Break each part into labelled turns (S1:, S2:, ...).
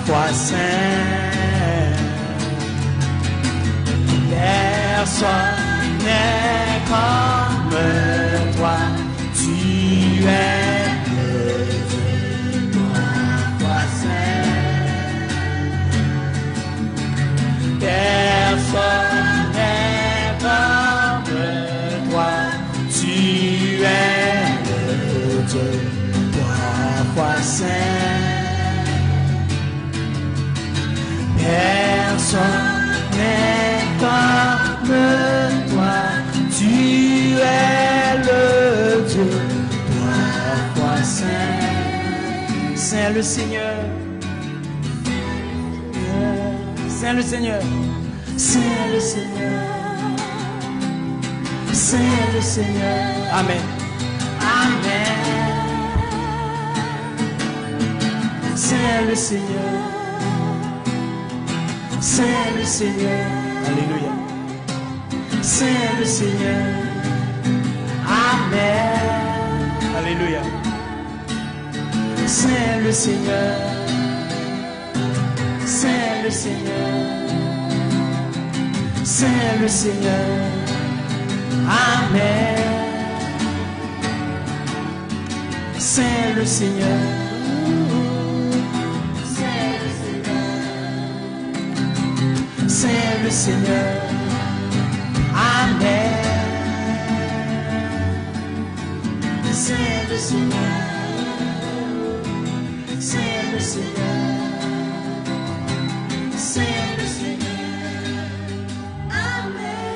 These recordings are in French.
S1: foi saint. Personne n'est comme toi, tu es le Dieu, foi saint. Personne n'est comme toi, tu es le Dieu, foi saint. Personne n'est comme toi, tu es le Dieu, foi saint. Saint le Seigneur, Saint le Seigneur, Saint le Seigneur, Saint le Seigneur. Amen. Amen. Saint le Seigneur, Saint le Seigneur. Alléluia. Saint le Seigneur. Amen. Alléluia. Saint le Seigneur. Saint le Seigneur. Saint le Seigneur. Amen. Saint le Seigneur. Saint le Seigneur, Amen. Saint le Seigneur, Saint le Seigneur, Saint le Seigneur, Amen.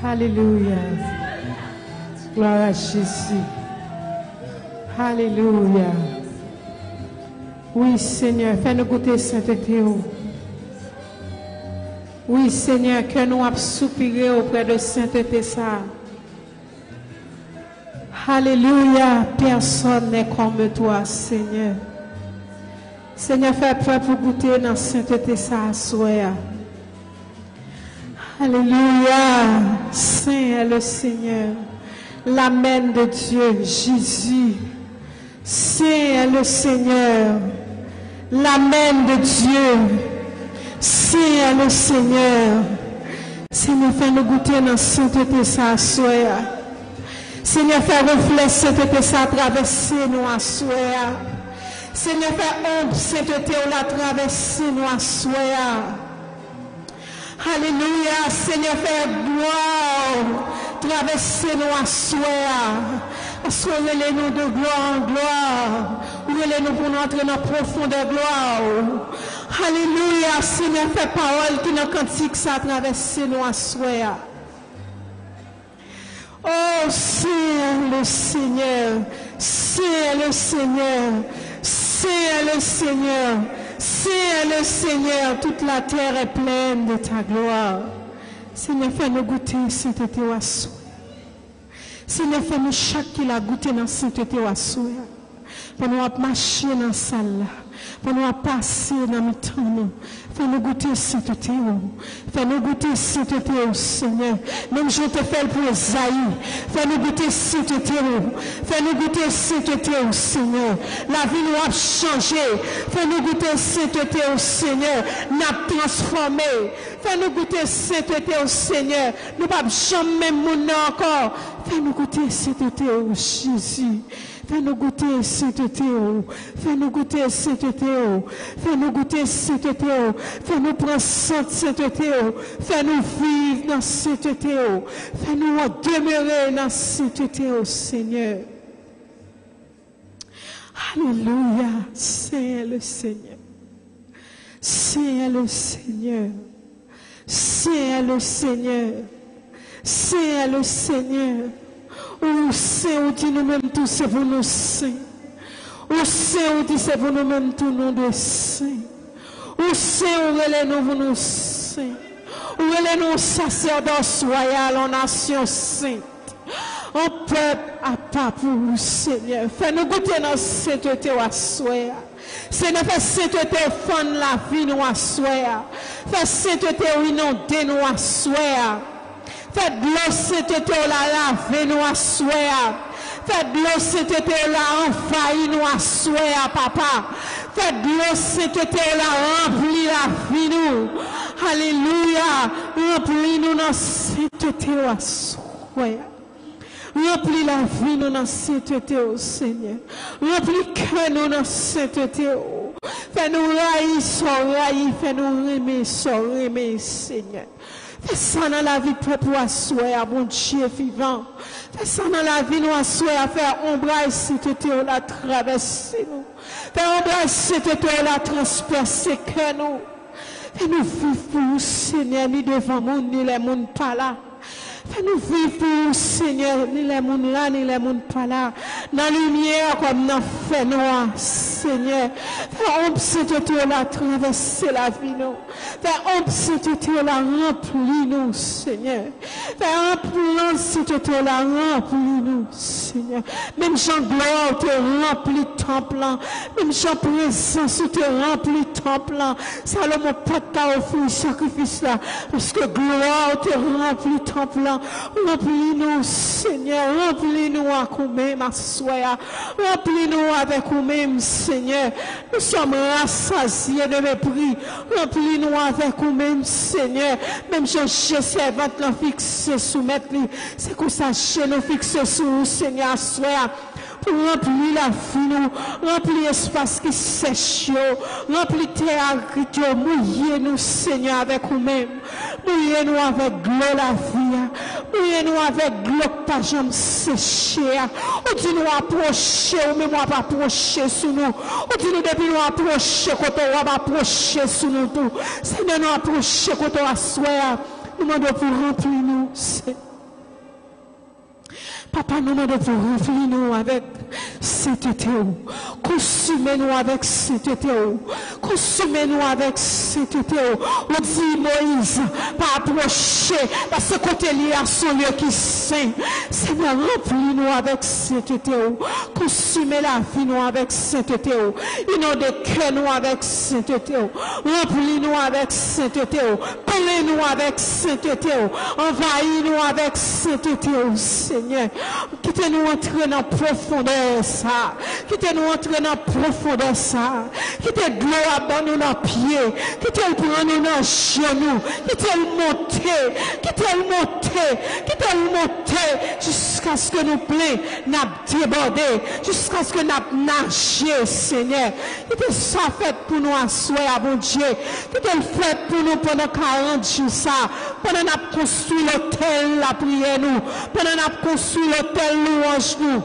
S2: Alléluia. Gloire à Jésus. Alléluia. Oui, Seigneur, fais-nous goûter sainteté. Oui, Seigneur, que nous avons soupiré auprès de sainteté ça. Alléluia, personne n'est comme toi, Seigneur. Seigneur, fais preuve pour goûter dans sainteté ça, soya. Alléluia, Saint est le Seigneur, l'Amen de Dieu, Jésus. Saint est le Seigneur, l'Amen de Dieu. Saint est le Seigneur. Seigneur, fais-nous goûter dans sainteté ça, soya. Seigneur, fais reflet sainteté ça, traverser nous à soya. Seigneur, fais ombre sainteté la traverser nous à soya. Alléluia, Seigneur, fais gloire traverser nous à soya. Parce qu'on est nous de gloire en gloire. Ou est nous pour nous entrer dans la profondeur gloire. Alléluia, Seigneur, fais parole qui n'a cantique ça traverser nous à soya. Oh, c'est le Seigneur, c'est le Seigneur, c'est le Seigneur, c'est le Seigneur. Toute la terre est pleine de ta gloire. Seigneur, fais-nous goûter sainteté à soi. Seigneur, fais-nous chaque qui l'a goûté dans sainteté à soi. Pour nous marcher dans la salle, pour nous passer dans le temps. Fais-nous goûter sainteté. Fais-nous goûter sainteté, Seigneur. Même je te fais pour Esaïe. Fais-nous goûter sainteté. Fais-nous goûter sainteté, Seigneur. La vie nous a changé. Fais-nous goûter sainteté, Seigneur. Nous a transformé. Fais-nous goûter sainteté, Seigneur. Nous ne pouvons jamais mourir encore. Fais-nous goûter sainteté, Jésus. Fais-nous goûter sainteté. Fais-nous goûter sainteté. Fais-nous goûter sainteté. Fais-nous prendre sainteté. Fais-nous vivre dans sainteté. Fais-nous demeurer dans sainteté, Seigneur. Alléluia. Saint le Seigneur. Saint le Seigneur. Saint le Seigneur. Saint le Seigneur. Ou Saint, ou dit nous-mêmes tous, c'est pour nous saints. Ou Saint, ou dit c'est pour nous-mêmes tous nous de saints. Ou Saint, ou relais nous pour nous saints. Ou relais nous sacerdoce royal en nation sainte. En peuple à pas pour nous, Seigneur. Fais-nous goûter dans sainteté à soi. Seigneur, fais sainteté fendre la vie nous à soi. Fais sainteté inonder nous à soi. Faites de l'eau sainteté la laver nous à souhait. Faites de l'eau sainteté la envahir nous à souhait, papa. Fais de l'eau sainteté la rempli la vie nous. Alléluia. Remplis nous dans sainteté la soya. Remplis la vie nous dans sainteté au Seigneur. Remplis que nous dans sainteté. Fais-nous raillir, fais-nous aimer, Seigneur. Fais ça dans la vie propre à soi, bon Dieu vivant. Fais ça dans la vie nous à soi, à faire ombrage sainteté la traverser nous. Fais ombrage sainteté la transpercer que nous. Fais-nous vivre pour Seigneur, ni devant nous, ni les mondes pas là. Fais-nous vivre pour Seigneur, ni les mondes là, ni les mondes pas là. Dans la lumière comme dans le feu noir, Seigneur. Fais ombre sainteté la traverser la vie nous. Fais ombre sainteté la remplir nous, Seigneur. Fais ombre sainteté la remplir nous, Seigneur. Même Jean gloire te remplit temple, même Jean présence te remplit temple. Salomon pas ta offrir sacrifice là, parce que gloire te remplit temple. Remplis-nous, Seigneur, remplis-nous à nous-mêmes, à soi. Remplis-nous avec nous-mêmes, Seigneur. Nous sommes rassasiés de mépris. Remplis-nous avec nous-mêmes, Seigneur. Même si servante l'en fixe, soumettre, c'est que ça, chez nous fixe sur nous, Seigneur, à soi. Remplis la vie, nous, remplis l'espace qui sèche, remplis terre qui mouillez nous, Seigneur, avec nous-mêmes. Mouillez nous avec l'eau la vie, mouillez nous avec l'eau pas jamais séché. On dit nous approcher, ou même on va approcher sous nous. On dit nous depuis nous approcher, quand on va approcher sous nous tout. Seigneur, nous approcher quand on va asseoir. Nous demandons pour remplir nous, Seigneur. Papa, nous demandons pour remplir nous avec sainteté. Consumez-nous avec sainteté. Consumez-nous avec sainteté. On dit Moïse, pas approcher, parce que côté lié à son lieu qui est saint. Seigneur, remplis-nous avec sainteté. Consumez la vie nous avec sainteté. Inondez-nous avec sainteté. Remplis-nous avec sainteté. Parlez-nous avec sainteté. Envahis-nous avec sainteté, Seigneur. Quittez-nous entrer dans la profondeur ça. Quittez-nous entrer dans la profondeur ça. Quittez de l'eau abandonner dans pied. Quittez le prendre dans genoux. Quittez le monter. Quittez le monter. Quittez le monter. Jusqu'à ce que nous plaît, n'a débordé. Jusqu'à ce que nous nager, Seigneur. Quittez ça fait pour nous asseoir, bon Dieu. Quittez le fait pour nous pendant 40 jours ça. Pendant que nous construit l'hôtel, la prière nous. Pendant que nous construit l'hôtel louange nous.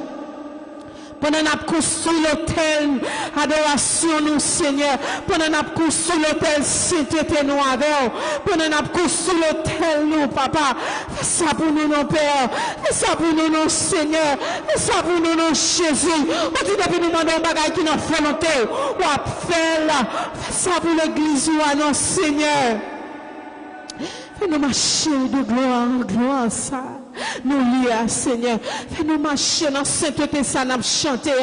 S2: Pendant que nous construit l'hôtel adoration nous, Seigneur. Pendant que nous construit l'hôtel sainteté nous avec. Pendant que nous construit l'hôtel nous, Papa. Fais ça pour nous, nos pères. Fais ça pour nous, nos Seigneur. Fais ça pour nous, nos Jésus. On dit depuis nous demandons un bagage qui nous volonté. Ou à faire là. Fais ça pour l'église ou à nos Seigneur. Fais-nous marcher de gloire en gloire, ça. Nous lier, Seigneur. Fais-nous marcher dans sainteté, ça, nous chanter,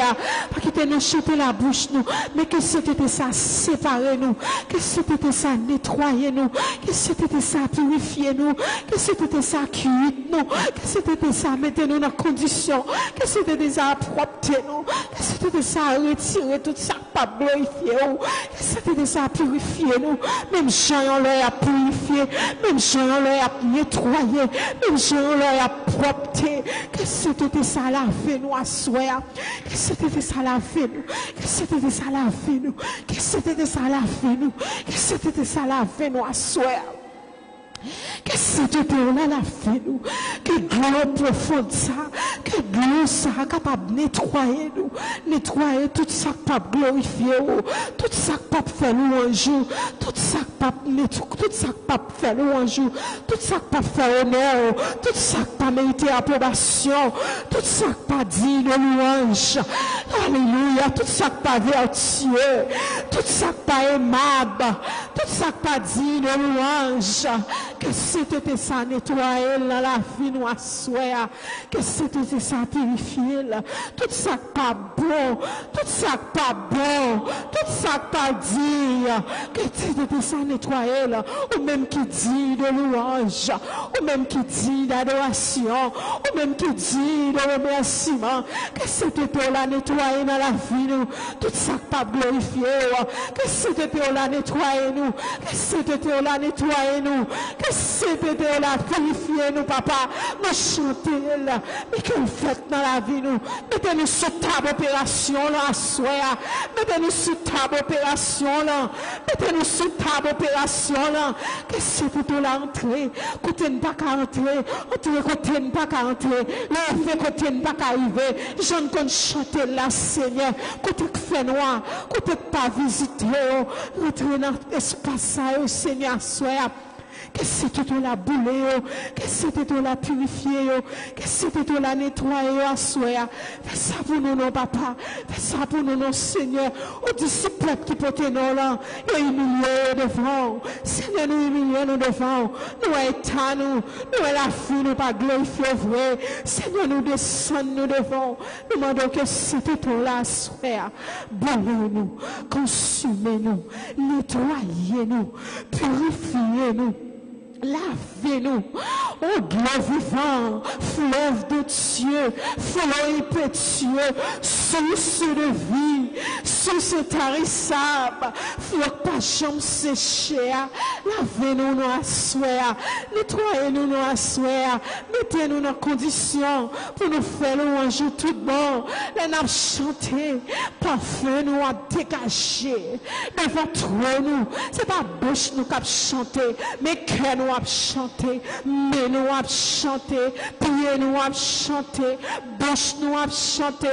S2: pas quitter nous chanter la bouche, nous. Mais que sainteté, ça, séparer nous. Que sainteté, ça, nettoyer nous. Que sainteté, ça, purifier nous. Que sainteté, ça, cuire nous. Que sainteté, ça, mettre nous dans condition. Que sainteté, ça, propter nous. Que sainteté, ça, retirer tout ça, pas glorifier nous. Que sainteté, ça, purifier nous. Même Jean, on l'a purifié. Même Jean, on l'a nettoyé. Même Jean, on l'a propter. Que c'était ça la vie nous à soi. Que c'était ça la vie nous. Que c'était ça la vie nous. Que c'était ça la vie nous. Que c'était ça la vie nous à soi. Que c'était là la vie nous. Que gloire profonde ça. Que gloire ça capable de nettoyer nous. Nettoyer tout ça capable glorifier. Tout ça capable faire louange. Tout ça capable tout ça capable faire louange. Tout ça capable faire honneur. Tout ça capable mériter approbation. Tout ça capable dire louange. Alléluia. Tout ça capable vertueux. Tout ça capable aimable. tout ça pas dit de louange, que c'était ça nettoyer dans la vie nous assoir, que c'était ça purifier, tout ça pas bon, tout ça pas bon, tout ça pas dire, que c'était ça nettoyer, ou même qui dit de louange, ou même qui dit d'adoration, ou même qui dit de remerciement, que c'était pour la nettoyer dans la vie nous, tout ça pas glorifier, que c'était pour la nettoyer nous, que c'était pour la nettoyer nous, que c'était pour la purifier nous, papa, nous chanter là, mais qu'elle fait dans la vie nous, mettez-nous sous table opération là, à soir, mettez-nous sous table opération là, mettez-nous sous table opération là, que c'était pour l'entrée, côté ne pas qu'à entrer, entrer côté ne pas qu'à entrer, lever côté ne pas qu'à arriver, j'en compte chanter là, Seigneur, côté que fait noir, côté pas visiter, rentrer dans l'espace, Seigneur, soir. Que c'était de la bouler, que c'était de la purifier, que c'était de la nettoyer à soi. Fais ça pour nous, non, papa. Fais ça pour nous, non, Seigneur. Aux disciples qui portent nous là, et humilier devant. Seigneur, nous humilier nous devant. Nous état nous est la fille, nous pas glorifier vrai. Seigneur, nous descendons nous devant. Nous demandons que c'était de la soi. Brûlez-nous, consumez-nous, nettoyez-nous, purifiez-nous. Lavez-nous, ô gloire vivant, fleuve de Dieu, flot impétueux, source de vie, source tarissable, flot pas jamais séché, lavez-nous nous assoir, nettoyez-nous nous assoir, mettez-nous dans condition pour nous faire louange tout bon, les n'a chanté, parfum nous a dégagé, devant toi nous, c'est pas bouche nous qui chanter, mais cœur nous a chanté, mais nous a chanté, pied nous a chanté, bouche nous a chanté,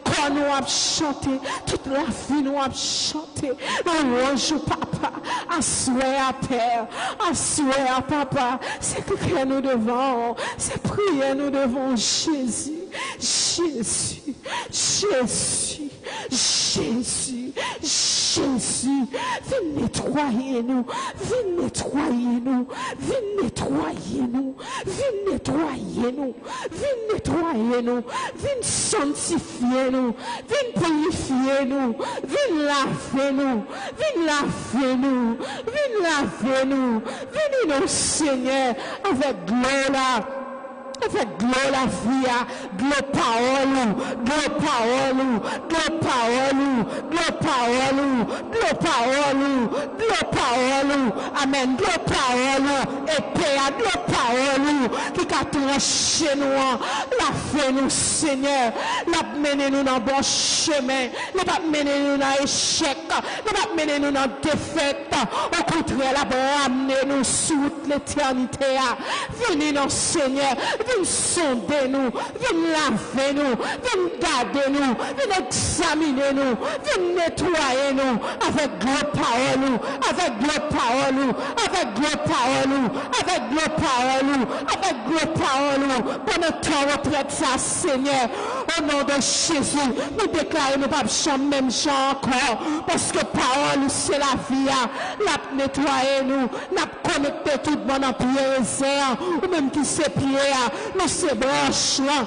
S2: corps nous a chanté, toute la vie nous a chanté. Louange papa, assoir à père, assoir à papa, c'est que nous devons, c'est prier nous devons Jésus, Jésus, Jésus, Jésus, Jésus, viens nettoyer nous, viens nettoyer nous, viens nettoyer nous, viens nettoyer nous, viens nettoyer nous, viens sanctifier nous, viens purifier nous, viens laver nous, viens laver nous, viens laver nous, viens nous Seigneur avec gloire. Avec gloire la vie, gloire parole, gloire parole, gloire parole, gloire parole, gloire parole, gloire parole, amen, gloire parole, et paix, gloire parole, qui a tranché nous, la fait nous, Seigneur, la mené nous dans bon chemin, ne pas mener nous dans échec, ne pas mener nous dans défaite, au contraire, la ramener nous sous l'éternité, venez nous, Seigneur, viens sonder nous, viens laver nous, viens garder nous, viens examiner nous, viens nettoyer nous avec gloire parole, avec gloire parole, avec gloire parole, avec gloire parole, avec gloire parole. Pendant temps retraite ça, Seigneur, au nom de Jésus, nous déclarons nous pas chanter même chant encore, parce que parole c'est la vie, la nettoyer nous, la connecter tout le monde en prière, ou même qui c'est prier. Nous se branche là.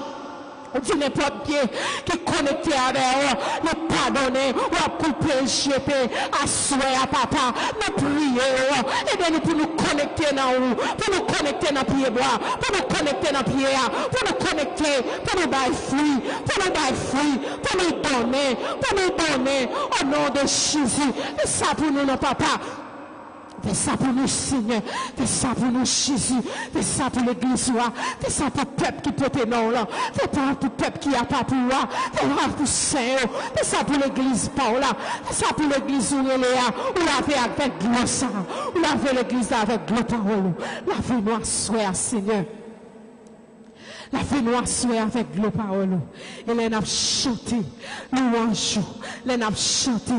S2: Dit n'importe qui est connecté avec eux, nous pardonner, ou à couper, jeter, asseoir à papa, nous prier, aidez-nous pour nous connecter dans nous, pour nous connecter dans pied bois, pour nous connecter dans pied, pour nous connecter, pour nous bailler fruit, pour nous bailler fruit, pour nous donner, au nom de Jésus, et ça pour nous, non papa. Fais ça pour nous, Seigneur. Fais ça pour nous, Jésus. Fais ça pour l'église. Fais ça pour le peuple qui peut non là. Fais ça pour le peuple qui a pas pour moi. Fais ça pour Saint. Fais ça pour l'église Paula. Fais ça pour l'église Léa. Ou lavez avec gloire ça. Ou lavez l'église avec gloire parole. Lavez-nous à soi, Seigneur. La vie nous assoit avec le parole. Et les n'a chanté, louange, les n'a chanté,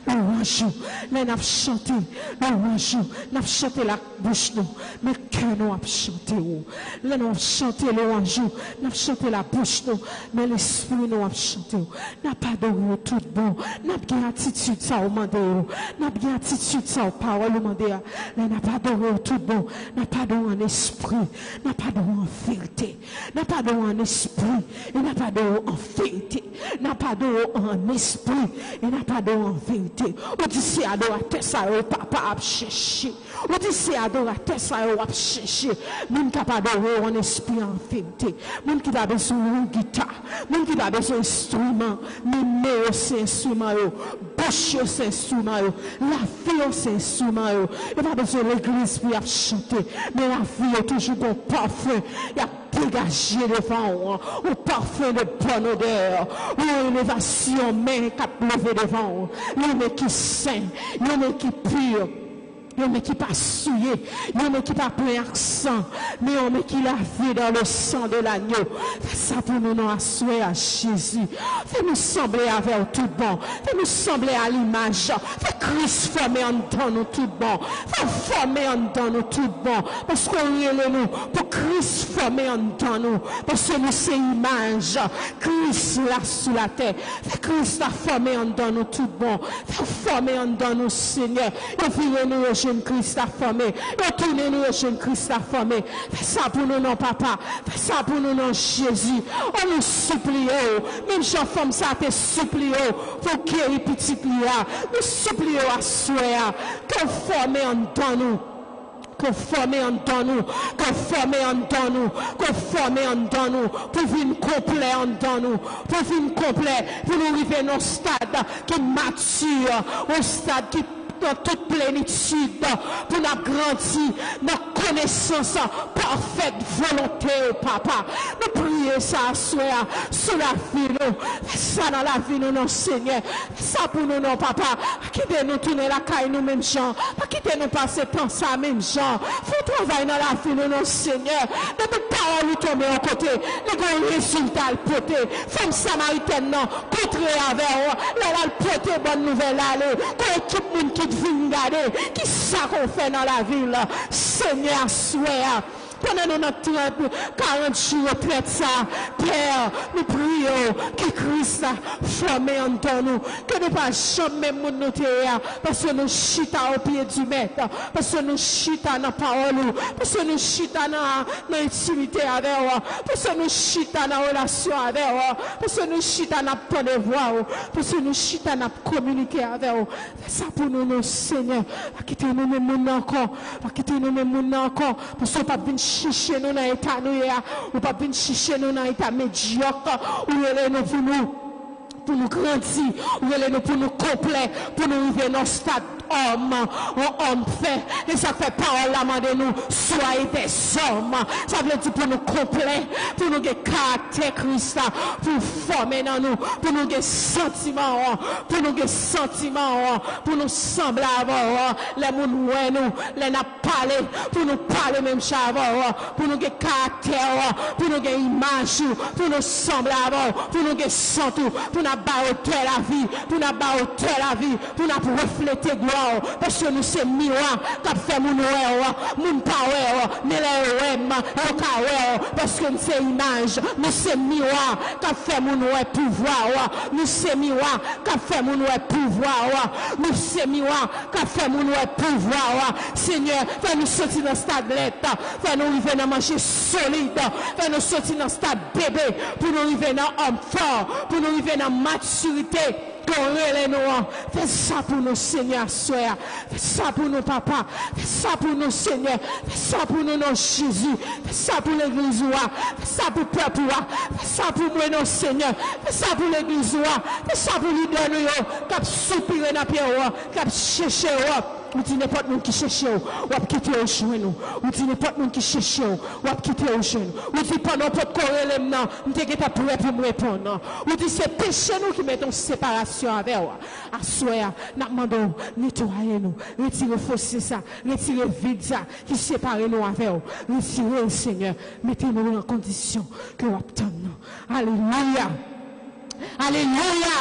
S2: louange, les n'a chanté, louange, n'a chanté la bouche nous, mais cœur nous a chanté, les n'a chanté louange, n'a chanté la bouche nous, mais l'esprit nous a chanté, n'a pas adoré tout bon, n'a pas attitude ça au mandé, n'a pas attitude ça au parole au mandé, les n'a pas adoré tout bon, n'a pas adoré en esprit, n'a pas adoré en vérité. N'a pas d'eau en esprit, il n'a pas d'eau en vérité, n'a pas d'eau en esprit, il n'a pas d'eau en vérité. On dit c'est adorateur ça, papa a cherché. On dit c'est adorateur ça, a cherché. Même qui n'a pas d'eau en esprit, en vérité. Même qui n'a pas besoin de guitare, même qui n'a pas besoin d'instrument, même c'est instrument, bouche c'est instrument, la vie c'est instrument. Il n'a pas besoin de l'église pour chanter, mais la vie est toujours bon parfum. Dégagé devant au parfum de bonne odeur, ou élévation, mais qui a levé devant, l'homme qui saint, l'homme qui pur. L'homme qui pas souillé, l'homme qui pas plein accent, mais l'homme qui l'a vu dans le sang de l'agneau. Fais ça pour nous asseoir à Jésus. Fais nous sembler avec tout bon. Fais nous sembler à l'image. Fais Christ former en dedans nous tout bon. Fais former en dedans nous tout bon. Parce qu'on est nous pour Christ former en dedans nous. Parce que nous c'est image. Christ là sous la terre. Fais Christ a formé en dedans nous tout bon. Fais former en dedans nous Seigneur. Et puis nous Christ a formé. Retournez-nous, jeune Christ a formé. Fais ça pour nous, non, papa. Fais ça pour nous, non, Jésus. On nous supplie, même jeune femme, ça te supplie, pour guérir petit Lia. Nous supplions à soi, que formez en dans nous. Que former en dans nous, que former en dans nous, que former en dans nous, pour venir complet en dans nous, pour venir complet, pour nous arriver dans un stade qui mature, au stade qui dans toute plénitude, pour nous grandir dans connaissance parfaite volonté, papa. Nous prions ça à soi, sur la vie, nous. Fais ça dans la vie, nous, non, Seigneur. Fais ça pour nous, non, papa. Quittez-nous tourner la caille, nous, même gens. Pas quittez-nous passer temps, ça, même gens. Faut travailler dans la vie, nous, non, Seigneur. De toute parole, nous tomber en côté. Les grands résultats, le poté. Femme samaritaine, non, contraire avec eux. Là, le poté, bonne nouvelle, allez. Quand équipe, qui vient regarder, qui ça qu'on fait dans la ville, Seigneur, souhait. Pendant notre 40 jours, traite ça, Père, nous prions que Christ a formé en nous, que nous pas jamais nous terre, parce que nous chita au pied du maître, parce que nous chita dans la parole, parce que nous chita dans l'intimité avec eux, parce que nous chita dans la relation avec eux, parce que nous chita dans la de voix, parce que nous chita dans communiquer avec eux. C'est ça pour nous, nos Seigneur. Quittez-nous même encore, quittez-nous même encore, parce que pas chercher nous dans l'état nous ou pas venir chercher nous dans l'état médiocre ou nous pour nous grandir ou nous pour nous complet pour nous arriver dans stade homme fait et ça fait parole là de nous soyez des hommes ça veut dire pour nous complet pour nous avoir caractère Christ pour former dans nous pour nous avoir sentiments pour nous sembler avoir les gens nous les n'a parlé pour nous parler même avant pour nous avoir caractère pour nous avoir image pour nous sembler avoir pour nous avoir sentir pour nous avoir la vie pour nous avoir la vie pour nous refléter gloire parce que nous c'est miroir qui fait mon power mais les parce que nous c'est image nous c'est miroir qui fait mon pouvoir nous c'est miroir qui fait mon pouvoir nous c'est miroir qui fait mon pouvoir Seigneur fais nous sortir dans stade l'état fais nous arriver dans marcher solide fais nous sortir dans stade bébé pour nous arriver dans homme fort pour nous arriver dans maturité. Fais ça pour nous, Seigneur, soeur. Fais ça pour nous, papa. Fais ça pour nous, Seigneur. Fais ça pour nous, non, Jésus. Fais ça pour l'église. Fais ça pour le peuple. Fais ça pour moi, non, Seigneur. Fais ça pour l'église. Fais ça pour l'idée, qui a soupiré dans la pierre, qui a cherché. Ou dit n'importe monde qui cherche, ou a quitté au chemin. Ou dit n'importe monde qui cherche, ou a quitté au chemin. Ou dit pendant votre corps, nous t'es pas prêt pour me répondre. Ou dit c'est péché nous qui mettons séparation avec vous. À soi, nous demandons, nettoyer nous, retirer fossé ça, retirer vide ça, qui sépare nous avec vous. Retirez le Seigneur, mettez-nous en condition que vous obtenons. Alléluia. Alléluia.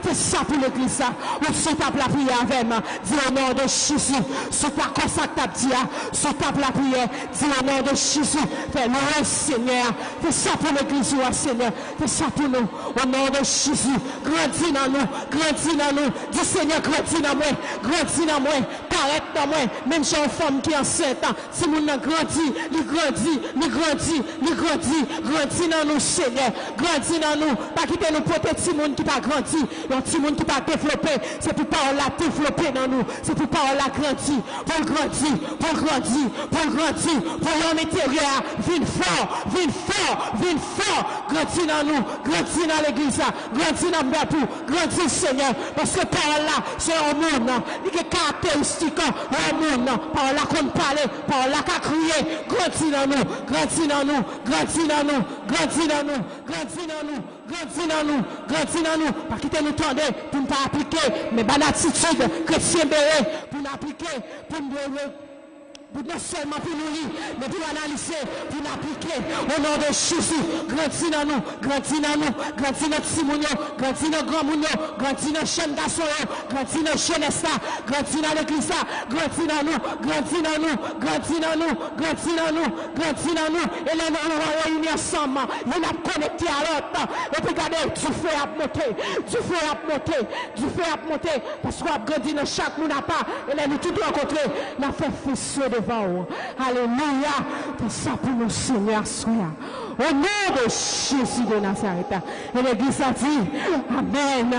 S2: Fais ça pour l'église. Ou si tu as la prière avec moi, dis au nom de Jésus. Si tu as consacré ta prière, si tu as la prière, dis au nom de Jésus. Fais-le, Seigneur. Fais ça pour l'église, Seigneur. Fais ça pour nous. Au nom de Jésus. Grandis dans nous. Grandis dans nous. Dis Seigneur, grandis dans moi. Grandis dans moi. Paraît dans moi. Même si une femme qui est enceinte, si mon grandit, il grandit, il grandit, il grandit. Grandis dans nous, Seigneur. Grandis dans nous. Pas quitter nous. Petit monde qui pas grandi, un petit monde qui pas développé, c'est pour parole la développer dans nous, c'est pour parole la grandir, pour grandir, pour grandir, pour grandir, pour l'homme intérieur, vine fort, grandir dans nous, grandir dans l'église, grandir dans le tout, grandir Seigneur, parce que parole là, c'est un monde, il est caractéristique, un monde, parole là qu'on parle, parole là qu'on crier, grandir dans nous, grandir dans nous, grandir dans nous, grandir dans nous, grandir dans nous. Grandis dans nous, grandis dans nous, pas quitter nous tendre pour ne pas appliquer, mais bonne attitude, chrétien béret, pour nous appliquer, pour nous non seulement pour nous lire, mais pour analyser, pour l'appliquer au nom de Jésus. Grandis dans nous, grandis dans nous, grandis dans Simonio, grandis dans Grand Mounio, grandis dans Chaîne Gasson, grandis dans Jeunesse, grandis dans l'église, grandis dans nous, grandis dans nous, grandis dans nous, grandis dans nous, grandis dans nous. Et là, nous allons réunir ensemble, nous allons connecter à l'autre. Et puis, regardez, du feu à monter, du feu à monter, du feu à monter, parce qu'on a grandi dans chaque monde à part. Et là, nous tous rencontrés, nous avons fait feu devant vous. Alléluia. C'est ça pour nous, Seigneur, soir. Au nom de Jésus de Nazareth. Et l'église a dit, Amen.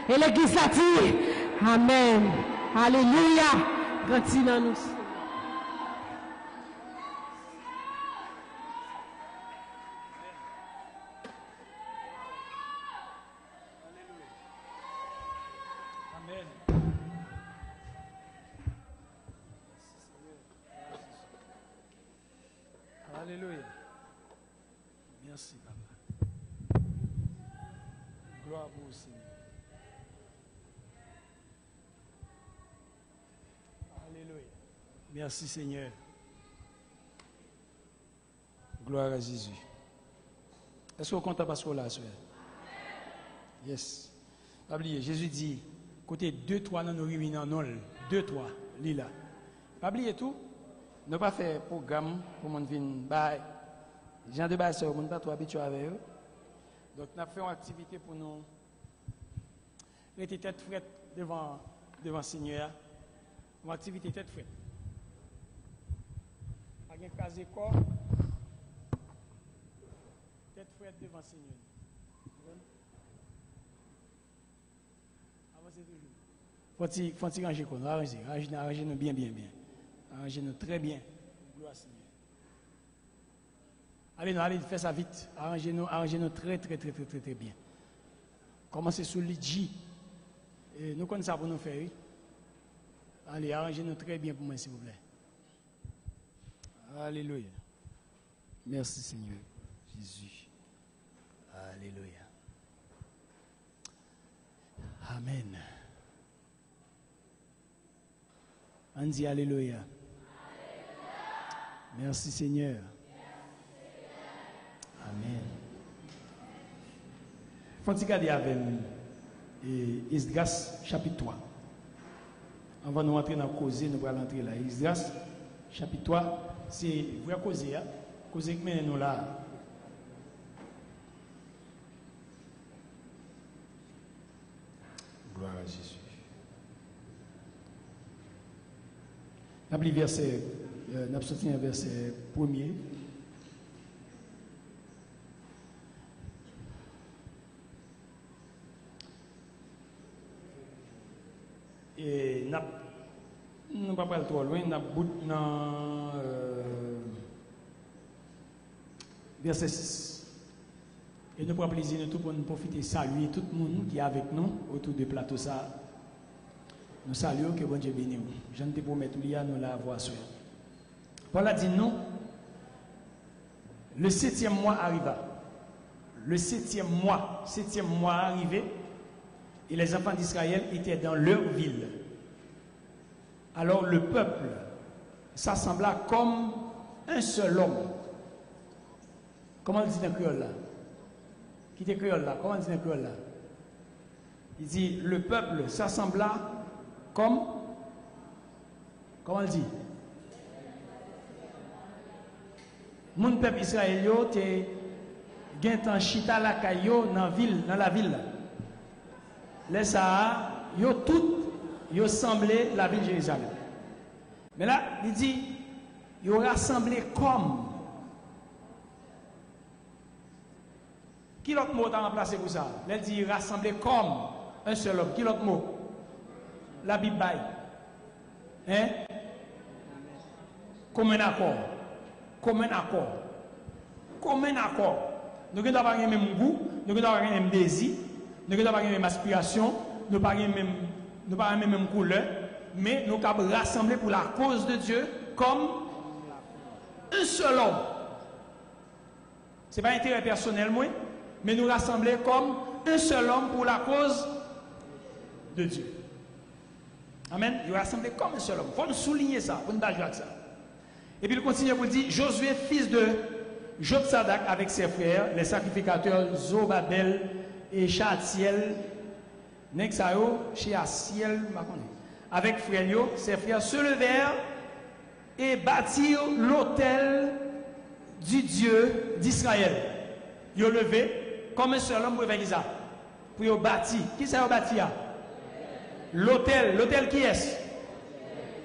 S2: Et l'église a dit, Amen. Alléluia. Grandis dans nous.
S1: Alléluia. Merci, Papa. Gloire à vous, Seigneur. Alléluia. Merci, Seigneur. Gloire à Jésus. Est-ce que vous comptez parce que là, soeur? Yes. Pas oublier, Jésus dit, côté 2-3 dans nos réunions, non, 2-3, lila. Pas oublier tout. Nous n'avons pas fait programme pour mon venir. Jean de Basseur, nous ne pas trop habitués avec eux. Donc, nous avons fait une activité pour nous. Nous étions tête frette devant le Seigneur. Une activité tête frette. Avec un casé corps. Tête frette devant le Seigneur. Avancez toujours. Faut-il ranger quoi? Arrangez-nous bien. Arrangez-nous très bien. Gloire Seigneur. Allez, faites ça vite. Arrangez-nous très bien. Commencez sur l'Idji. Nous connaissons ça pour nous faire. Allez, arrangez-nous très bien pour moi, s'il vous plaît. Alléluia. Merci Seigneur. Jésus. Alléluia. Amen. On dit Alléluia. Merci Seigneur. Amen. Faut regarder avec Esdras chapitre 3. Avant de nous entrer dans la cause, nous allons entrer là. Esdras chapitre 3, c'est vrai causer, causer que nous là. Gloire à Jésus. Nous avons verset, un verset 1er. Et nous ne pouvons pas aller trop loin, nous avons dans verset 6. Et nous prenons plaisir tout pour nous profiter, saluer tout le monde qui est avec nous autour du plateau ça. Nous saluons que bon Dieu bénisse. Je ne te promets tout lire, nous la voir sur. Paul a dit non. Le 7e mois arriva. Le 7e mois arrivé, et les enfants d'Israël étaient dans leur ville. Alors le peuple s'assembla comme un seul homme. Comment on dit dans le créole là? Qui est créole là? Comment on dit dans le créole là? Il dit le peuple s'assembla comme. Comment on dit? Mon peuple israélien était gen chita la kayo dans la ville. Les ça yo tout yo semblé la ville de Jérusalem. Mais là, il dit yo rassemblé comme. Qui l'autre mot t'a remplacé pour ça? Il dit rassemblé comme un seul homme. Qui l'autre mot? La Bible. Hein? Comme un accord. Comme un accord. Comme un accord. Nous n'avons pas le même goût, nous n'avons pas le même désir, nous n'avons pas la même aspiration, nous n'avons pas la même couleur, mais nous sommes rassemblés pour la cause de Dieu comme un seul homme. Ce n'est pas un intérêt personnel, moi, mais nous rassembler comme un seul homme pour la cause de Dieu. Amen. Nous rassembler comme un seul homme. Il faut nous souligner ça, il faut nous dire ça. Et puis il continue pour dire Josué, fils de Jotsadak avec ses frères, les sacrificateurs Zobabel et Shealtiel, Nexao, Shealtiel, avec frères, ses frères se levèrent et bâtirent l'autel du Dieu d'Israël. Ils ont levé comme un seul homme pour faire ça. Pour bâtir. Qui ça a bâti? L'autel. L'autel qui est?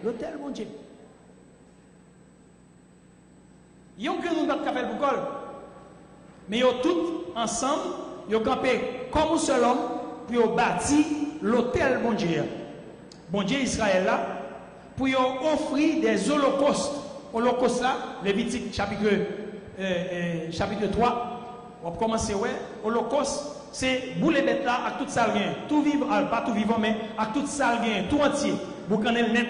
S1: L'autel, mon Dieu. Ils ont que nous notre café pour col. Mais ils ont tous ensemble, ils ont campé comme un seul homme pour bâtir l'autel bon Dieu. Bon Dieu Israël là, pour offrir des holocaustes. Holocauste là, Lévitique chapitre 3, on va commencer ouais, holocauste, c'est boule bête là à toute ça rien, tout vivant, pas tout vivant mais à toute ça rien, tout entier. Vous connaissez le net.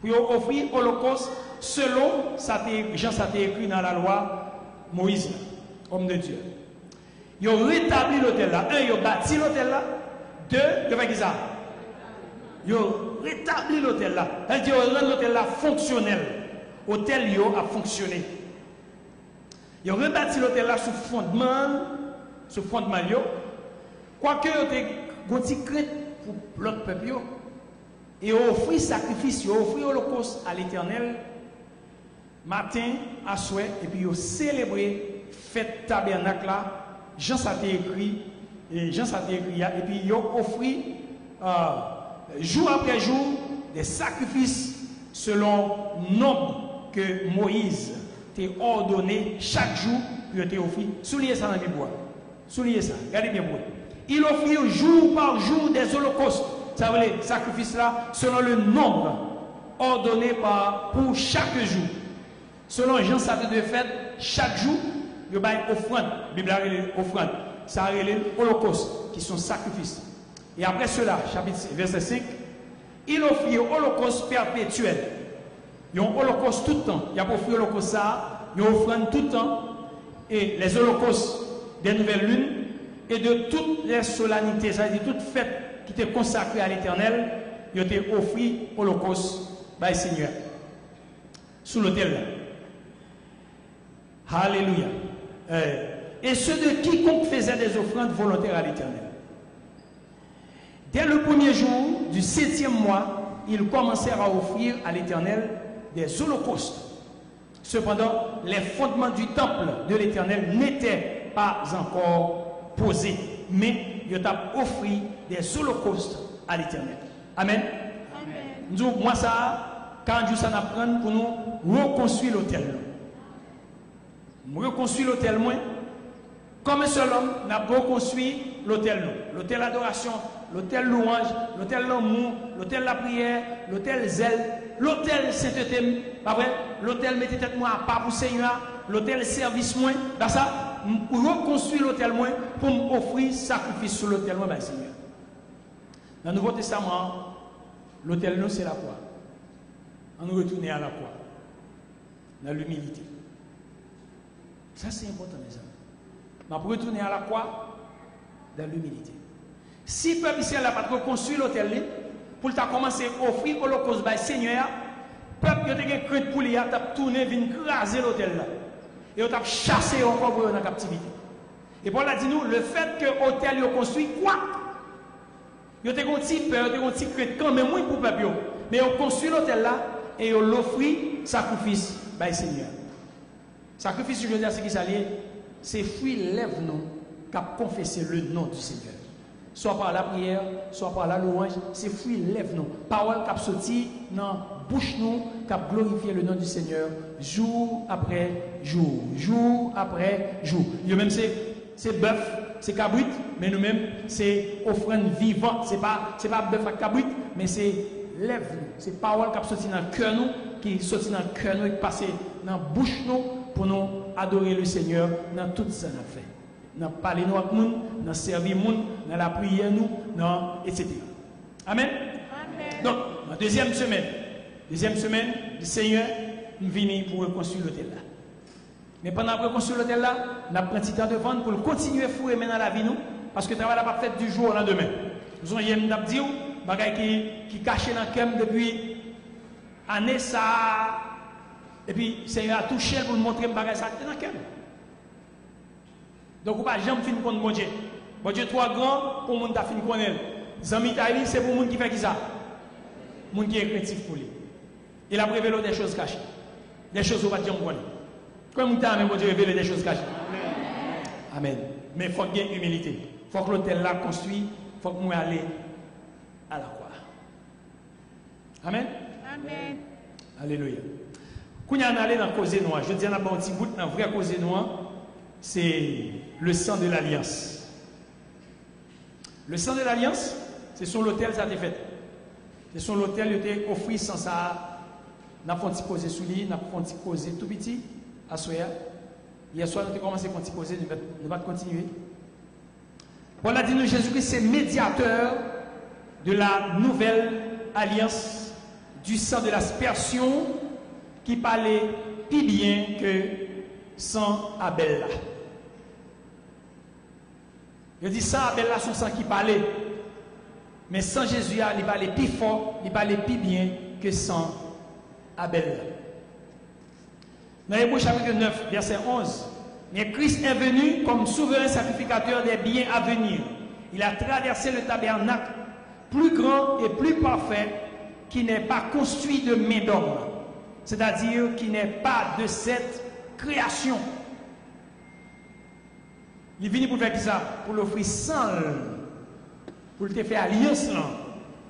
S1: Pour offrir holocauste selon Jean ça écrit dans la loi Moïse, homme de Dieu. Ils ont rétabli l'hôtel là. Un, ils ont bâti l'hôtel là. Deux, ils ont fait ça. Ils ont rétabli l'hôtel là. Ils ont rendu l'hôtel là fonctionnel. L'hôtel a fonctionné. Ils ont rebâti l'hôtel là sous fondement. Quoique ils ont été crainte pour l'autre peuple. Et ils ont offert sacrifice, ils ont offert holocauste à l'Éternel. Matin à souhait, et puis ils ont célébré fête tabernacle là. Jean ça écrit, et puis ils ont offert jour après jour des sacrifices selon le nombre que Moïse t'a ordonné chaque jour pour te offrir. Soulignez ça dans la Bible. Soulignez ça, regardez bien pour. Il offrit jour par jour des holocaustes. Ça veut dire sacrifices là selon le nombre ordonné pour chaque jour. Selon Jean ça de fait chaque jour il y a une offrande. La Bible a offrande. Ça a les holocaustes qui sont sacrifices. Et après cela, chapitre verset 5, il offrit un holocauste perpétuel. Il y a un holocauste tout le temps. Il y a offert l'holocauste ça, il y a une offrande tout le temps. Et les holocaustes des nouvelles lunes et de toutes les solennités, c'est-à-dire toutes fêtes qui étaient consacrées à l'Éternel, il a été offert holocauste par le Seigneur. Sous l'autel là. Alléluia. Et ceux de quiconque faisait des offrandes volontaires à l'Éternel. Dès le premier jour du 7e mois, ils commencèrent à offrir à l'Éternel des holocaustes. Cependant, les fondements du temple de l'Éternel n'étaient pas encore posés, mais ils ont offert des holocaustes à l'Éternel. Amen. Nous, moi ça, quand Dieu s'en apprend pour nous reconstruire l'autel. Reconstruire l'autel moins. Comme un seul homme, n'a pas reconstruit l'autel. L'autel adoration, l'autel louange, l'autel l'amour, l'autel la prière, l'autel zèle, l'autel sainteté, pas vrai? L'autel mettez tête moi à part pour Seigneur, l'autel service moins, dans ça, pour reconstruire l'autel moins, pour m'offrir sacrifice sur l'autel moins, Seigneur. Dans le Nouveau Testament, L'autel, nous, c'est la croix. On nous retourne à la croix. Dans l'humilité. Ça, c'est important, mes amis. Mais pour retourner à la croix, dans l'humilité. Si le peuple ici n'a pas construit l'hôtel, pour commencer à offrir l'holocauste par le Seigneur, le peuple a crainte pour lui, a tourné, vient craser l'hôtel là. Et on a chassé encore pour dans la captivité. Et Paul a dit nous, le fait que l'hôtel est construit, quoi? Il y a un petit peur, il y a un petit crainte quand même pour le peuple. Mais on construit l'hôtel là et on l'offre sacrifice par le Seigneur. Sacrifice, je veux dire, c'est qui s'allie? C'est fruit lève nous qui a confessé le nom du Seigneur. Soit par la prière, soit par la louange, c'est fruit lève nous. Parole qui a sorti dans bouche nous, qui a glorifié le nom du Seigneur jour après jour, jour après jour. Yo même c'est bœuf, c'est cabrit, mais nous-mêmes c'est offrande vivante. C'est pas bœuf à cabrit, mais c'est lève nous. C'est parole qui a sorti dans le cœur nous, qui sorti dans le cœur nous, qui passe dans la bouche nous pour nous adorer le Seigneur dans tout ça qu'on a fait. Dans parler nous avec nous, dans servir nous, dans la prière nous, dans etc. Amen. Amen. Donc, la deuxième semaine, le Seigneur nous vient pour reconstruire l'hôtel là. Mais pendant qu'on reconstruit l'hôtel là, on a pris un petit temps de vendre pour continuer à fouiller dans la vie nous, parce que le travail n'a pas fait du jour au lendemain. Nous avons dit, bagaille qui caché dans le cœur depuis année ça, et puis le Seigneur a touché pour nous montrer que bagaille ça dans le cœur. Donc, on ne va jamais finir contre mon Dieu. Mon Dieu, trop grand pour le monde qui finir contre elle. Zami Taïli, c'est pour le monde qui fait qui ça? Le monde qui est créatif pour lui. Il a révélé des choses cachées. Des choses où on va dire qu'on connaît. Comme on a mon Dieu révélé des choses cachées. Amen. Mais il faut qu'il y ait humilité. Il faut que l'hôtel là construit. Il faut que nous allions à la croix. Amen. Amen. Alléluia. Quand on est allé dans la cause noire, je dis, on a un petit bout dans la vraie cause noire. C'est le sang de l'alliance. Le sang de l'alliance, c'est sur l'autel ça a été fait. C'est sur l'autel qui a été offert sans ça. Nous avons posé sous lui, nous avons posé tout petit à soir. Hier soir, nous avons commencé à poser, nous allons continuer. Paul a dit nous, Jésus-Christ, c'est médiateur de la nouvelle alliance, du sang de l'aspersion qui parlait plus bien que sang Abel là. Je dis sang Abel là, son sang qui parlait. Mais sans Jésus, il parlait plus fort, il parlait plus bien que sang Abel. Dans Hébreux chapitre 9, verset 11, mais Christ est venu comme souverain sacrificateur des biens à venir. Il a traversé le tabernacle plus grand et plus parfait qui n'est pas construit de main d'homme, c'est-à-dire qui n'est pas de cette création. Il est venu pour faire ça, pour l'offrir sans, pour te faire alliance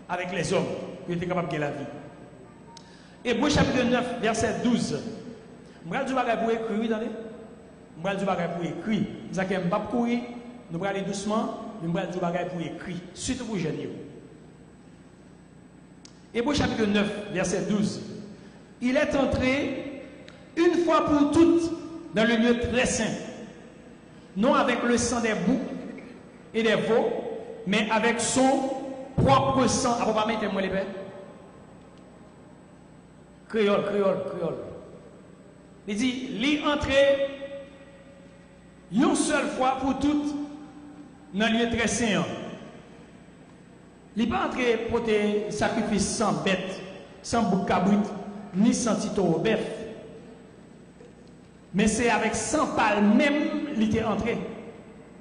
S1: avec les hommes, pour être capable de la vie. Hébreux chapitre 9, verset 12. Je vais dire pour écrire, attendez. Je vais dire pour écrire. Nous allons pas courir, nous allons aller doucement, nous allons dire pour écrire, surtout pour les jeunes. Hébreux chapitre 9, verset 12. Il est entré une fois pour toutes dans le lieu très saint, non avec le sang des boucs et des veaux, mais avec son propre sang. Ah, pas mettre moi les pères. Créole. Il dit, il est entré une seule fois pour toutes dans le lieu très saint. Il n'est pas entré pour des sacrifices sans bête, sans bouc cabrit, ni sans tito au bœuf. Mais c'est avec 100 pales même qu'il est entré.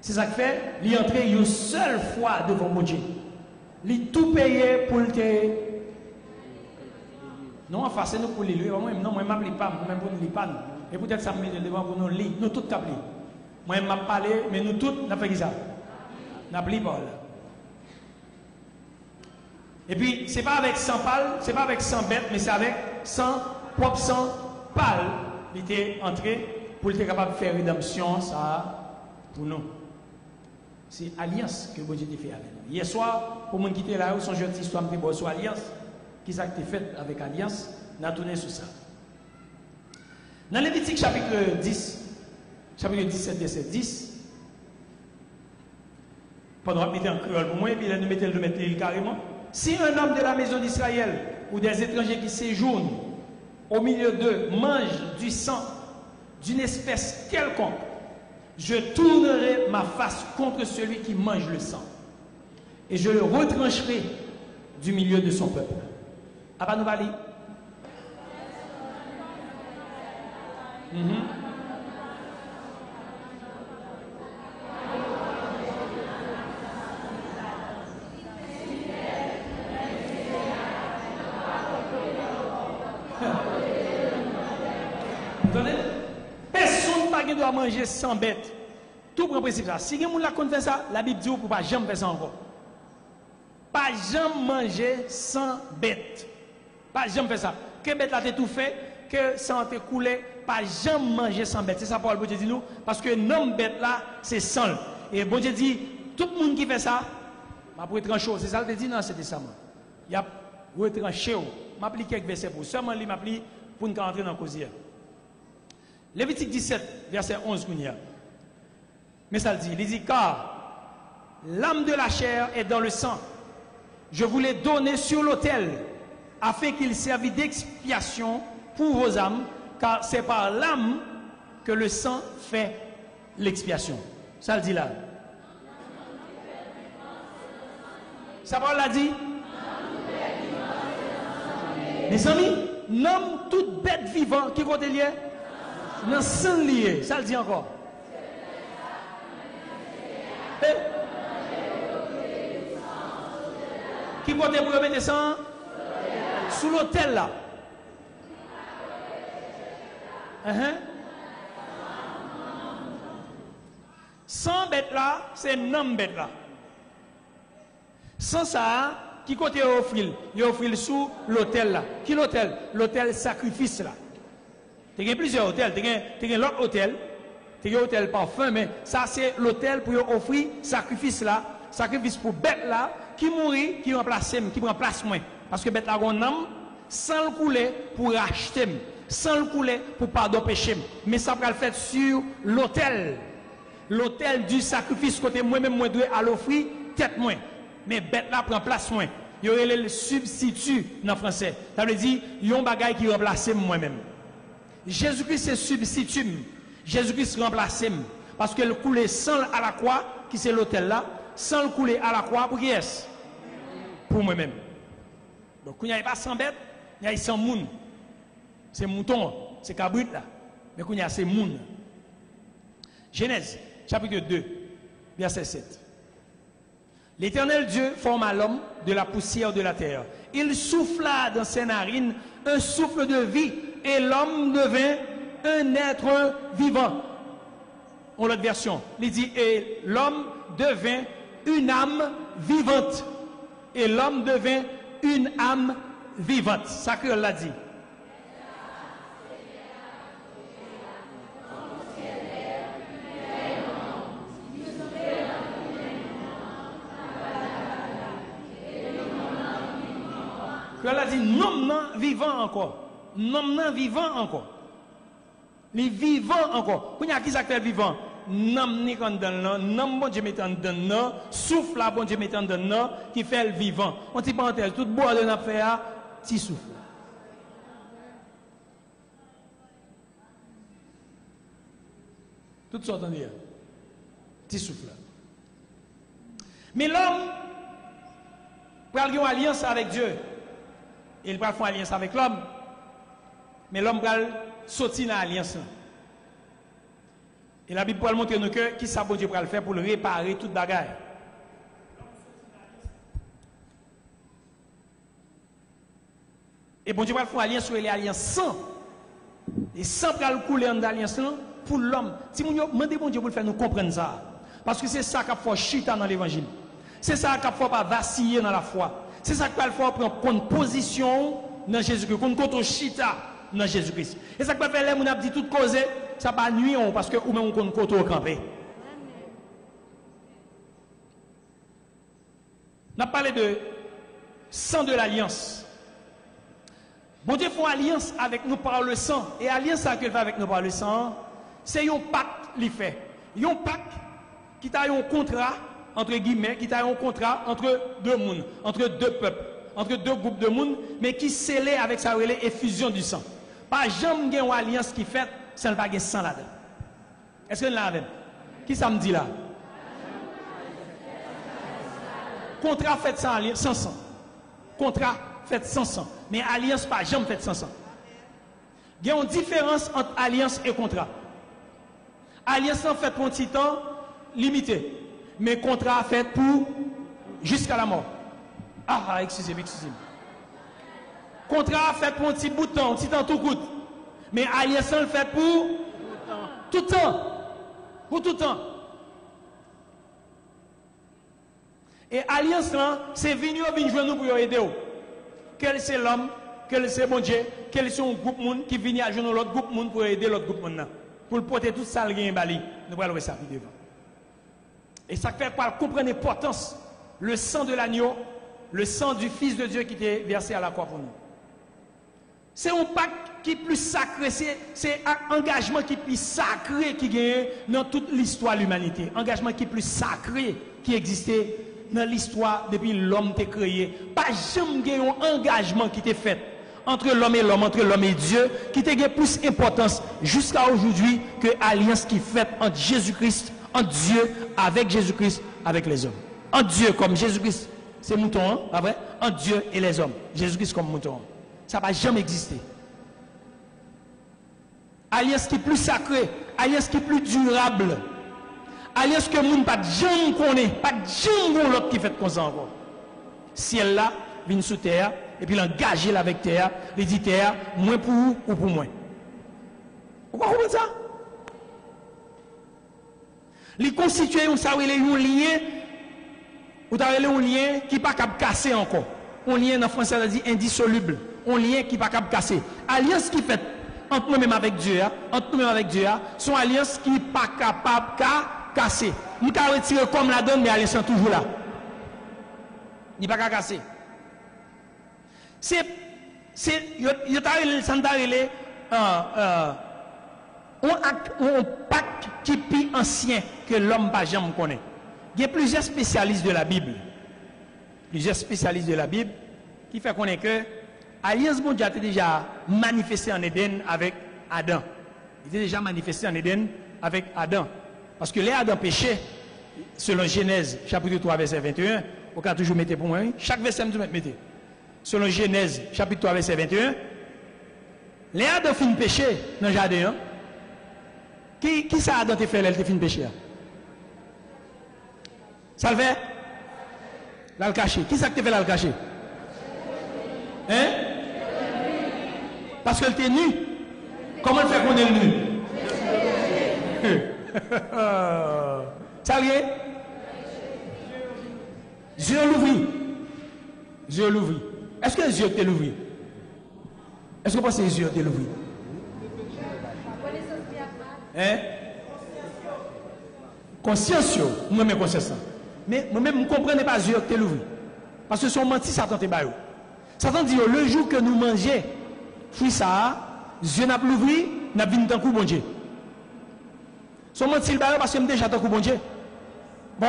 S1: C'est ça que fait, il est entré une seule fois devant mon Dieu. Il a tout payé pour le te. Non, enfin, c'est nous pour les lire. Moi, je ne m'appelle pas, même pour nous pas. Et peut-être ça me met devant pour nous lire. Nous tous capés. Moi, je ne m'appelle pas, mais nous tous, nous fait ça. Nous n'appelons pas. Et puis, ce n'est pas avec 100 pales, ce n'est pas avec 100 bêtes, mais c'est avec 100 propres 100 pales. Il était entré pour être capable de faire rédemption, ça, pour nous. C'est alliance que Dieu a fait avec nous. Hier soir, pour les gens qui étaient là, son jeune histoire de sur alliance, qui s'est fait avec alliance, on a tourné sur ça. Dans Lévitique chapitre 10, chapitre 17, verset 10, pendant qu'on mettait en créole pour moi, et puis là, nous mettons le carrément. Si un homme de la maison d'Israël ou des étrangers qui séjournent au milieu d'eux mangent du sang d'une espèce quelconque, je tournerai ma face contre celui qui mange le sang et je le retrancherai du milieu de son peuple. Apa nous parler? Personne ne doit manger sans bête. Tout prend principe ça. Si quelqu'un ne fait ça, la Bible dit pour pas jamais faire ça encore. Pas jamais manger sans bête. Pas jamais faire ça. Que bête là t'es tout fait, que sang t'est coulé, pas jamais manger sans bête. C'est ça Paul Dieu dit nous parce que non bête là, c'est sang. Et bon Dieu dit tout le monde qui fait ça, m'a pour trancher. C'est ça le dit dans cet testament. Il y a retranché. M'a appris quelques versets pour seulement lui m'a appris pour nous rentrer dans la cause. Lévitique 17, verset 11, mais ça le dit, il dit, car l'âme de la chair est dans le sang. Je vous l'ai donné sur l'autel, afin qu'il servît d'expiation pour vos âmes, car c'est par l'âme que le sang fait l'expiation. Ça le dit là. Ça parle l'a dit. Les amis, nomme toute bête vivante qui côté lié. Dans sang lié, ça le dit encore. Qui côté pour mettre sang sous l'autel là. Sans bête là, c'est non bête là. Sans ça, qui côté offrir? Il offre sous l'autel là. Qui l'autel? L'autel sacrifice là. Il y a plusieurs hôtels, il y a l'autre hôtel, il y a l'hôtel parfum, mais ça c'est l'hôtel pour offrir sacrifice là, sacrifice pour bête là, qui mourit, qui remplace moi. Parce que bête là, on âme, sans le couler pour racheter, sans le couler pour pardon péché. Mais ça va le faire sur l'hôtel. L'hôtel du sacrifice, côté moi-même, moi dois à l'offrir, tête moi. Mais bête là prend place moi. Il y aurait le substitut dans le français. Ça veut dire, il y a un bagage qui remplace moi-même. Jésus-Christ est substitut. Jésus-Christ remplace. Parce que le couler sans à la croix, qui c'est l'hôtel là, sans le couler à la croix, pour qui est-ce? Pour moi-même. Donc, il n'y a pas 100 bêtes, il y a 100 moun. C'est mouton, c'est cabrit là. Mais il y a ces moun. Genèse, chapitre 2, verset 7. L'Éternel Dieu forma l'homme de la poussière de la terre. Il souffla dans ses narines un souffle de vie et l'homme devint un être vivant. On l'autre version, il dit et l'homme devint une âme vivante. Et l'homme devint une âme vivante. Ça que l'a dit. Elle a dit non vivant encore. Non vivant encore. Les vivants encore. Vous qui ça fait vivant? Non ni quand dans non bon Dieu mettant dans souffle là bon Dieu mettant dans qui fait le vivant. On dit parenthèse tout bois de n'a fait à petit souffle. Tout ça entendez? Petit souffle. Mais l'homme pour avoir une alliance avec Dieu. Il va faire alliance avec l'homme. Mais l'homme va sortir dans l'alliance. Et la Bible va montrer nous que qui ça bon Dieu va le faire pour le réparer toute bagaille. Et bon Dieu va faire alliance sur l'alliance sans. Et sans va couler dans l'alliance pour l'homme. Si vous demandez bon Dieu pour le faire nous comprendre ça. Parce que c'est ça qui fait chita dans l'évangile. C'est ça qui fait pas vaciller dans la foi. C'est ça qu'il faut prendre une position dans Jésus-Christ, qu'on compte chita dans Jésus-Christ. Et ça qui fait les gens dit toute cause, ça pas nuit parce que ou même on compte au campé. On a parlé de sang de l'alliance. Bon Dieu fait alliance avec nous par le sang. Et alliance qu'il fait avec nous par le sang, c'est un pacte qu'il fait. Un pacte qui a un contrat entre guillemets, qui a un contrat entre deux mondes, entre deux peuples, entre deux groupes de monde, mais qui scellé avec sa effusion du sang. Pas jamais une alliance qui fait, ça ne va pas sang là-dedans. Est-ce que nous l'avons? Qui ça me dit là? Contrat fait sans sang. Contrat fait sans sang. Mais alliance pas jamais fait sans sang. Il y a une différence entre alliance et contrat. Alliance en fait pour un petit temps limité. Mais contrat fait pour jusqu'à la mort. Ah, excusez-moi. Contrat fait pour un petit bout de temps, un petit temps tout coûte. Mais alliance le fait pour tout temps. Pour tout temps. Et alliance là, c'est venir jouer nous pour aider. Quel c'est l'homme, quel c'est bon Dieu, quel c'est un groupe monde qui vient à jouer l'autre groupe monde pour aider l'autre groupe monde. Pour le porter tout ça, le bali. Nous allons voir ça devant. Et ça fait pas comprendre l'importance. Le sang de l'agneau, le sang du Fils de Dieu qui était versé à la croix pour nous. C'est un pacte qui est plus sacré, c'est un engagement qui est plus sacré qui gagne dans toute l'histoire de l'humanité. Engagement qui est plus sacré qui existait dans l'histoire depuis l'homme était créé. Pas jamais un engagement qui était fait entre l'homme et l'homme, entre l'homme et Dieu, qui était plus importance jusqu'à aujourd'hui que l'alliance qui est faite entre Jésus-Christ, entre Dieu, avec Jésus-Christ, avec les hommes. Entre Dieu comme Jésus-Christ, c'est mouton, hein, pas vrai? Entre Dieu et les hommes. Jésus-Christ comme mouton. Ça ne va jamais exister. Alliance qui est plus sacrée, alliance qui est plus durable, alliance que le monde pas jamais connaît, pas jamais l'autre qui fait comme ça encore. Ciel là, vient sous terre, et puis l'engager avec terre, il dit terre, moins pour vous ou pour moi. Pourquoi vous comprenez ça? Il constitue un lien, ou un lien qui n'est pas capable de casser encore. Un lien en français, ça dit indissoluble. Un lien qui n'est pas capable de casser. Alliance qui fait entre nous-mêmes avec Dieu, sont alliances qui n'est pas capable de casser. Nous pouvons retirer comme la donne, mais l'alliance est toujours là. Il n'est pas casser. C'est un pacte qui est plus ancien que l'homme pas jamais connaît. Il y a plusieurs spécialistes de la Bible. Qui fait connaître que l'alliance mondiale était déjà manifestée en Éden avec Adam. Il était déjà manifesté en Éden avec Adam. Parce que les Adam péché, selon Genèse, chapitre 3, verset 21, on peut toujours mettre pour moi, chaque verset, vous mettez. Selon Genèse, chapitre 3, verset 21, les Adam fin péché dans le jardin. Hein? Qui ça Adam te fait, elle te fin péché? Ça le fait? Là le caché. Qui ça que te fait là le caché? Hein? Parce qu'elle était nue. Comment elle fait qu'on est nu? Ça y est? Dieu l'ouvrit. Est-ce que Dieu t'a l'ouvri? Est-ce que vous pensez que Dieu t'a l'ouvri? Hein? Conscience, moi-même conscience. Mais moi-même, je ne comprenais pas Dieu t'a l'ouvri. Parce que son menti, Satan t'a baillé. Satan dit, le jour que nous mangeons, fruit ça, Dieu n'a pas l'ouvri, n'a pas vu tant coup bon Dieu. Son menti, il baillé parce que je déjà tant coup bon Dieu. Bon,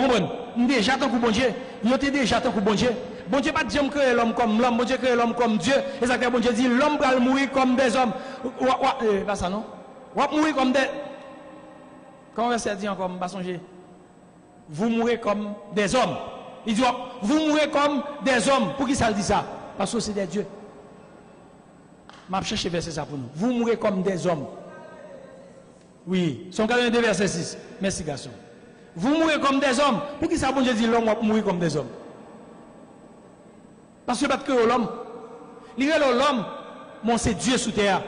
S1: déjà tant coup bon Dieu. Il était déjà tant coup bon Dieu. Bon Dieu pas dit créer l'homme comme l'homme, bon Dieu crée l'homme comme Dieu. Et ça que bon Dieu dit l'homme va mourir comme des hommes. Pas ça non? On va mourir comme des. Comment verset dit encore, pas songer. Vous mourrez comme des hommes. Il dit vous mourrez comme des hommes. Pour qui ça dit ça? Parce que c'est des dieux. Je vais chercher verset ça pour nous. Vous mourrez comme des hommes. Oui, son 42 verset 6. Merci garçon. Vous mourrez comme des hommes. Pour qui ça bon Dieu dit l'homme va mourir comme des hommes? Parce que que l'homme, l'homme, mon c'est Dieu sous terre.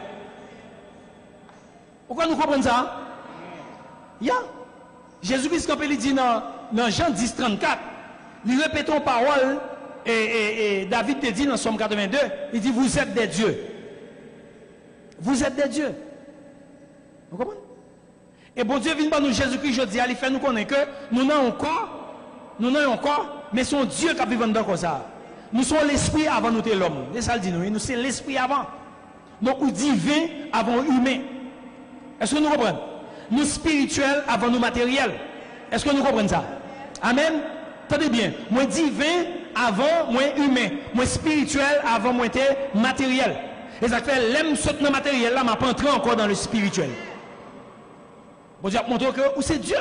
S1: Pourquoi nous comprenons ça? Jésus-Christ, quand il dit dans Jean 10, 34, nous répétons parole, et David te dit dans Somme 82, il dit vous êtes des dieux. Vous êtes des dieux. Vous comprenez? Et bon Dieu vient par nous, Jésus-Christ, je dis, il fait nous connaître que nous n'avons encore, mais son Dieu qui a vécu dans comme ça. Nous sommes l'esprit avant nous l'homme. C'est ça le dit nous sommes l'esprit avant. Donc nous divin avant humain. Est-ce que nous comprenons? Nous spirituels avant nous matériels. Est-ce que nous comprenons ça? Amen. Attendez bien, moi divin avant, moi humain. Moi spirituel avant, moi était matériel. Et ça fait, l'aime saute dans le matériel, là, m'a pas entré encore dans le spirituel. Bon Dieu, montre que c'est Dieu.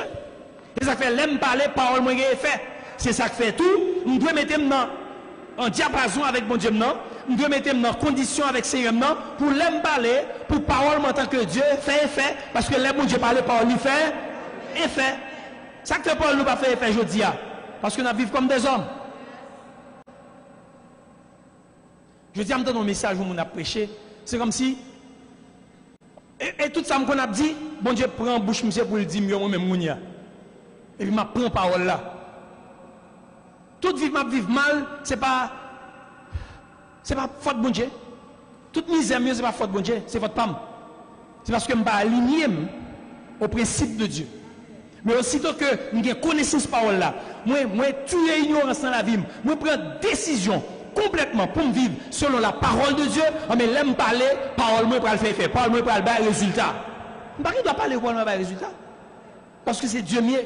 S1: Et ça fait, l'aime parler, parole, moi, fait. C'est ça qui fait tout. Nous devons mettre en diapason avec mon Dieu, non? Nous devons mettre en condition avec ces hommes, non? Pour l'aime parler, pour parole, en tant que Dieu, fait et fait. Parce que l'aime, mon Dieu, parler, parole, il fait et fait. Ça que Paul nous pas fait effet aujourd'hui. Parce que nous vivons comme des hommes. Je dis, je donne un message où on a prêché. C'est comme si. Et tout ça qu'on a dit, bon Dieu prend bouche monsieur pour le dire, moi-même, Mounia. Et puis, je prends parole là. Toute vie, ma vivre mal, c'est pas faute bon Dieu. Toute misère, c'est pas faute bon Dieu, c'est votre femme. C'est parce que je ne suis pas aligné au principe de Dieu. Mais aussitôt que je connaissance parole là, moi tuer l'ignorance dans la vie, moi prends décision complètement pour me vivre selon la parole de Dieu, mais l'aime parler, parole moi pour le faire, parole moi pour le faire résultat. Je ne dois pas parler pour le faire résultat. Parce que c'est Dieu mieux.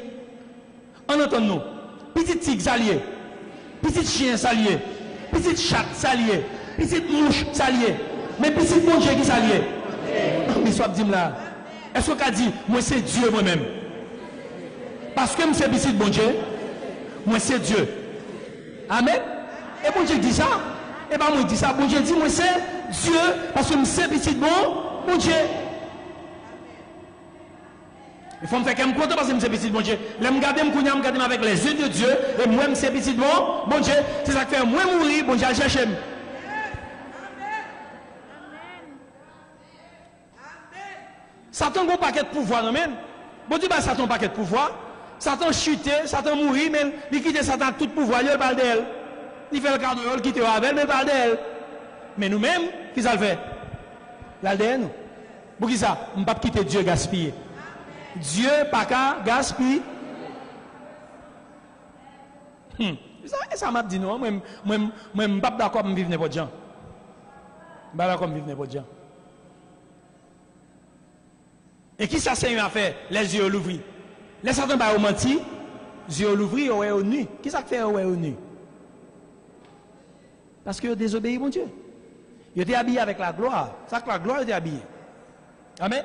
S1: En entendant, petit tigre s'allier, petit chien s'allier, petit chat s'allier, petite mouche s'allier, mais petit bon Dieu qui s'allier. Mais soit dit là, est-ce qu'on a dit, moi c'est Dieu moi-même? Parce que c'est petit bon Dieu, moi c'est Dieu. Amen. Et bon Dieu dit ça. Et pas moi dit ça. Bon Dieu dit moi c'est Dieu parce que c'est petit bon Dieu. Il faut me faire qu'un compte parce que c'est petit bon Dieu. Là me garder avec les yeux de Dieu et moi c'est petit bon Dieu. C'est ça qui fait moi mourir bon Dieu à chercher. Satan a un paquet de pouvoir non même. Bon Dieu bah Satan un paquet de pouvoir. Satan chuté, Satan mourit, mais il quitte Satan tout pouvoir, il parle d'elle. Il fait le cadeau, il quitte avec, mais il parle d'elle. Mais nous-mêmes, qui ça le fait? L'ADN nous. Pour qui ça? On ne peut pas quitter Dieu gaspiller. Dieu, pas qu'à gaspiller. Ça m'a dit non, moi, je ne suis pas d'accord pour vivre n'importe quoi. Je ne suis pas d'accord pour vivre n'importe quoi. Et qui ça c'est à faire? Les yeux l'ouvrir. Les Satan va mentir, les yeux l'ouvrir, ouais au nu. Qui ça fait ouais au nu? Parce que désobéi mon Dieu. Il était habillé avec la gloire. Ça que la gloire était habillée. Amen.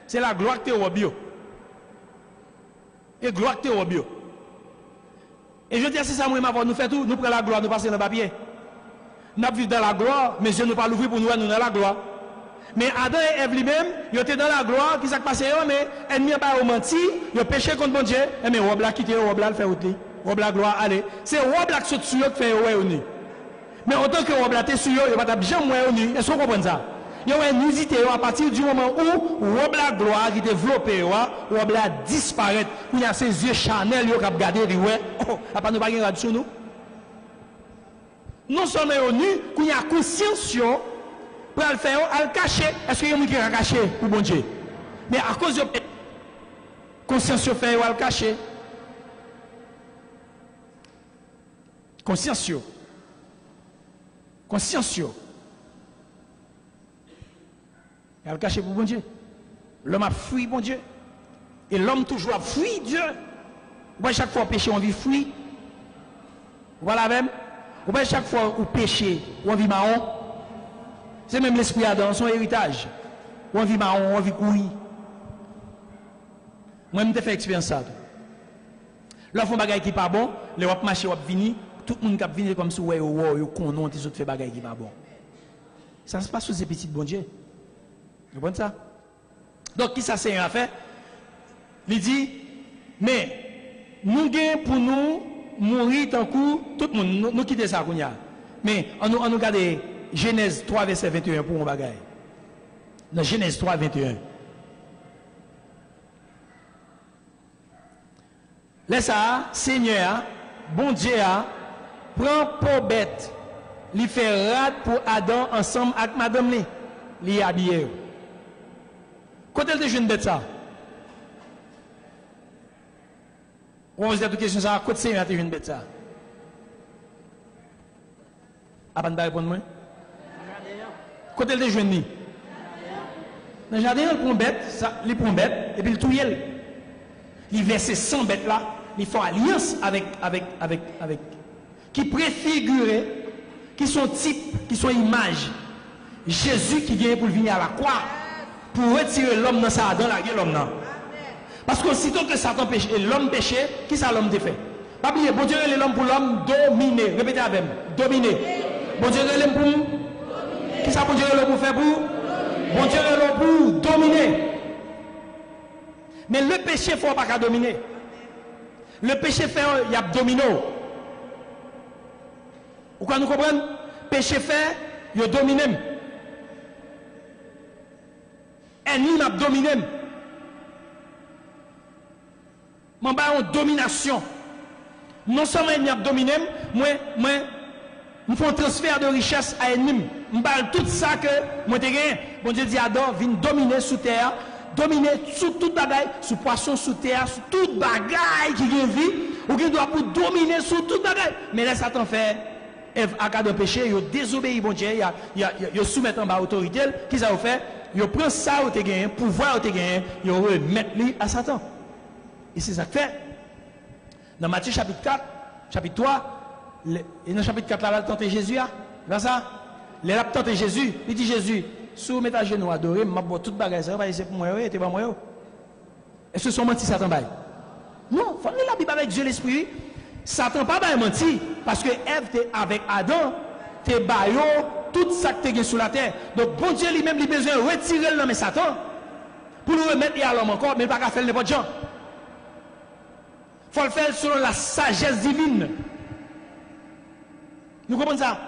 S1: C'est la gloire qui est au bio. Et gloire qui est au bio. Et je dis, c'est ça, moi, nous faisons tout, nous prenons la gloire, nous passons dans le papier. Nous vivons dans la gloire, mais Dieu nous pas l'ouvrir pour nous dans la gloire. Mais Adam et Ève lui-même, ils étaient dans la gloire, qui s'est passé, mais ennemi pas menti, ils ont péché contre bon Dieu, mais Rob l'a quitté, Rob l'a fait outil. Rob la gloire, allez. C'est Rob l'a qui sur qui fait ouais au nu. Mais autant que Rob l'a été sur il va pas bien ouais au nu. Est-ce qu'on comprend ça? Il y a une nudité à partir du moment où Rob la gloire qui développé, Rob l'a disparaît. Il y a ses yeux charnels, il a regardé, il ouais, oh, à pas nous pas regarder sur nous. Non seulement au nu, qu'il y a conscience pour le faire, à le cacher. Est-ce qu'il y a quelqu'un qui a caché pour bon Dieu? Mais à cause de conscience fait, à le cacher. Conscience. Conscience. Il a le caché pour bon Dieu. L'homme a fui bon Dieu. Et l'homme toujours a fui Dieu. Vous chaque fois péché, on vit fui. Voilà même. Vous chaque fois où péché, on vit marron. C'est même l'esprit Adam, son héritage. On vit marron, on vit couille. Moi, je me fait expérience ça. L'enfant bagaille qui pas bon, les wap marché wap vini, tout le monde qui vient comme si ouais yo konon tes autres fait bagaille qui pas bon. Ça se passe sous ces petits bon Dieu. Vous comprenez ça? Donc qui ça c'est à faire? Il dit mais nous gagnons pour nous mourir tant coup tout le monde nous quitter ça kounya. Mais on nous regarde Genèse 3 verset 21 pour mon bagaille. Dans Genèse 3 21. Laisse ça, Seigneur, bon Dieu, prend pour bête, lui fait rad pour Adam ensemble avec madame li, lui habillé. Quand elle te jeune bête ça? On vous a toute question ça, quand Seigneur te jeune bête ça? Avant de répondre moi? Quand elle te jeune ni? Dans le jardin, il prend bête, il prend bête, et puis il touille elle. Il verse 100 bêtes là. ils font alliance avec, qui préfigurait, qui sont types, qui sont images. Jésus qui vient pour venir à la croix, pour retirer l'homme dans sa dans la gueule l'homme. Parce qu'aussitôt que Satan péché, l'homme péché, qui ça l'homme défait? Pas oublier, bon Dieu est l'homme pour l'homme dominer. Répétez avec moi, dominer. Bon Dieu est l'homme pour qui ça bon Dieu est l'homme pour faire pour? Bon Dieu est l'homme pour dominer. Mais le péché, il ne faut pas dominer. Le péché fait, il y a domino. Vous nous comprenez? Péché fait, il y a dominé. Ennemi m'a dominé. Moi, je suis en domination. Non seulement ennemi m'a dominé, moi, je fais un transfert de richesse à ennemi. Je parle tout ça que moi, j'ai gagné. Bon Dieu dit, Adam, viens dominer sous terre. Dominer sur toute bagaille, sur poisson, sous terre, sur toute bagaille qui vient vie, ou qui doit pour dominer sur toute bagaille. Mais là, Satan fait, Ève a cas de péché, il désobéit, bon Dieu, il soumet en bas autorité, qui ça fait? Il prend ça où tu gagné, pouvoir où tu gagné, il remet lui à Satan. Et c'est ça que fait. Dans Matthieu chapitre 4, chapitre 3, et dans le chapitre 4, là, il a tenté Jésus, là, ça, il a tenté Jésus, il dit Jésus, si vous mettez à genoux adorer, je vais toute bagaille, ça va c'est pour moi, c'est pas moi. Est-ce que c'est menti Satan bail? Non, il faut lire la Bible avec Dieu l'Esprit. Satan pas menti, parce que Ève était avec Adam, t'es baillot, tout ça que tu as sur la terre. Donc bon Dieu lui-même, il a besoin de retirer l'homme et Satan, pour le remettre à l'homme encore, mais il ne peut pas faire n'importe quoi. Il faut le faire selon la sagesse divine. Nous comprenons ça?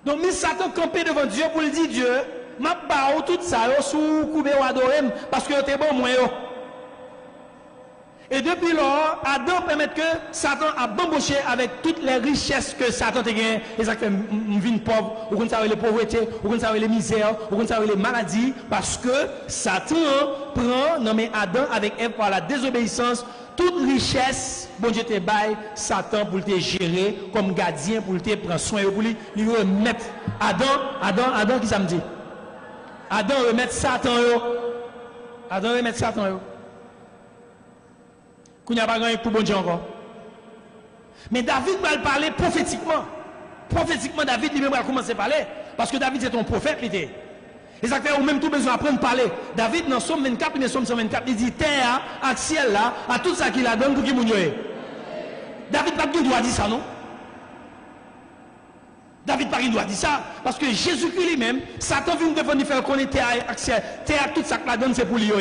S1: Donc, mais Satan campé devant Dieu pour lui dire Dieu, m'a pas tout ça, sous coubé ou adoré, parce que t'es bon, moi. Et depuis lors, Adam permet que Satan a bamboché avec toutes les richesses que Satan a gagnées. Et ça fait une vie pauvre, ou qu'on savait les pauvretés, ou qu'on savait les misères, ou qu'on savait les maladies, parce que Satan prend, nommé Adam avec Ève par la désobéissance, toute richesse, bon Dieu te baille, Satan pour te gérer comme gardien, pour te prendre soin, pour lui remettre Adam, qui ça me dit? Adam remettre Satan, Adam remettre Satan, qu'il n'y a pas grand pour bon Dieu encore. Mais David va le parler prophétiquement. Prophétiquement, David lui-même va commencer à parler. Parce que David c'est ton prophète, l'été. Et ça fait ou même tout besoin d'apprendre à parler. David, dans Somme 24, mais Somme 124, il dit terre, à ciel là, à tout ça qu'il a donné pour qu'il mounioye. David pas de doit dire ça, non? David pas de doit dire ça. Parce que Jésus-Christ lui-même, Satan vient de venir faire connaître terre, à ciel, terre, tout ça qu'il a donné, c'est pour lui.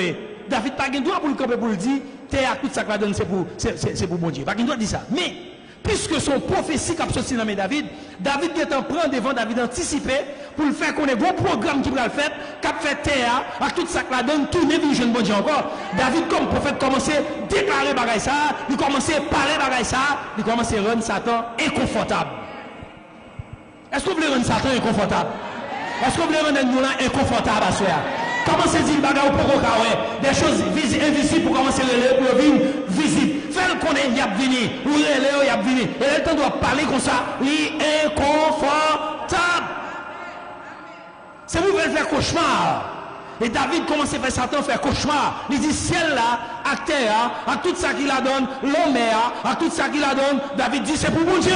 S1: David pas de droit pour le camper pour le dire, terre, tout ça qu'il a donné, c'est pour bon Dieu. Pas de droit dire ça. Mais, puisque son prophétie qui a sorti dans David est en prend devant David anticipé pour le faire qu'on ait bon programme qui va le faire, qui a fait terre, à tout ça que la donne, tourner vers le jeune bon Dieu encore. David, comme prophète, commençait à déclarer bagaille ça, il commençait à parler bagaille ça, il commençait à rendre Satan inconfortable. Est-ce que vous voulez rendre Satan inconfortable? Est-ce que vous voulez rendre nous là inconfortable à soi? Commencez à dire bagaille pour des choses invisibles pour commencer à le pour vivre visible. Faites qu'on est y a venu, ou y a venu. Et le temps doit parler comme ça, il est inconfortable. C'est vous voulez faire cauchemar. Et David commence à faire Satan faire cauchemar. Il dit ciel là, à terre, à tout ça qu'il a donné, l'homme à tout ça qu'il a donné. David dit c'est pour mon Dieu.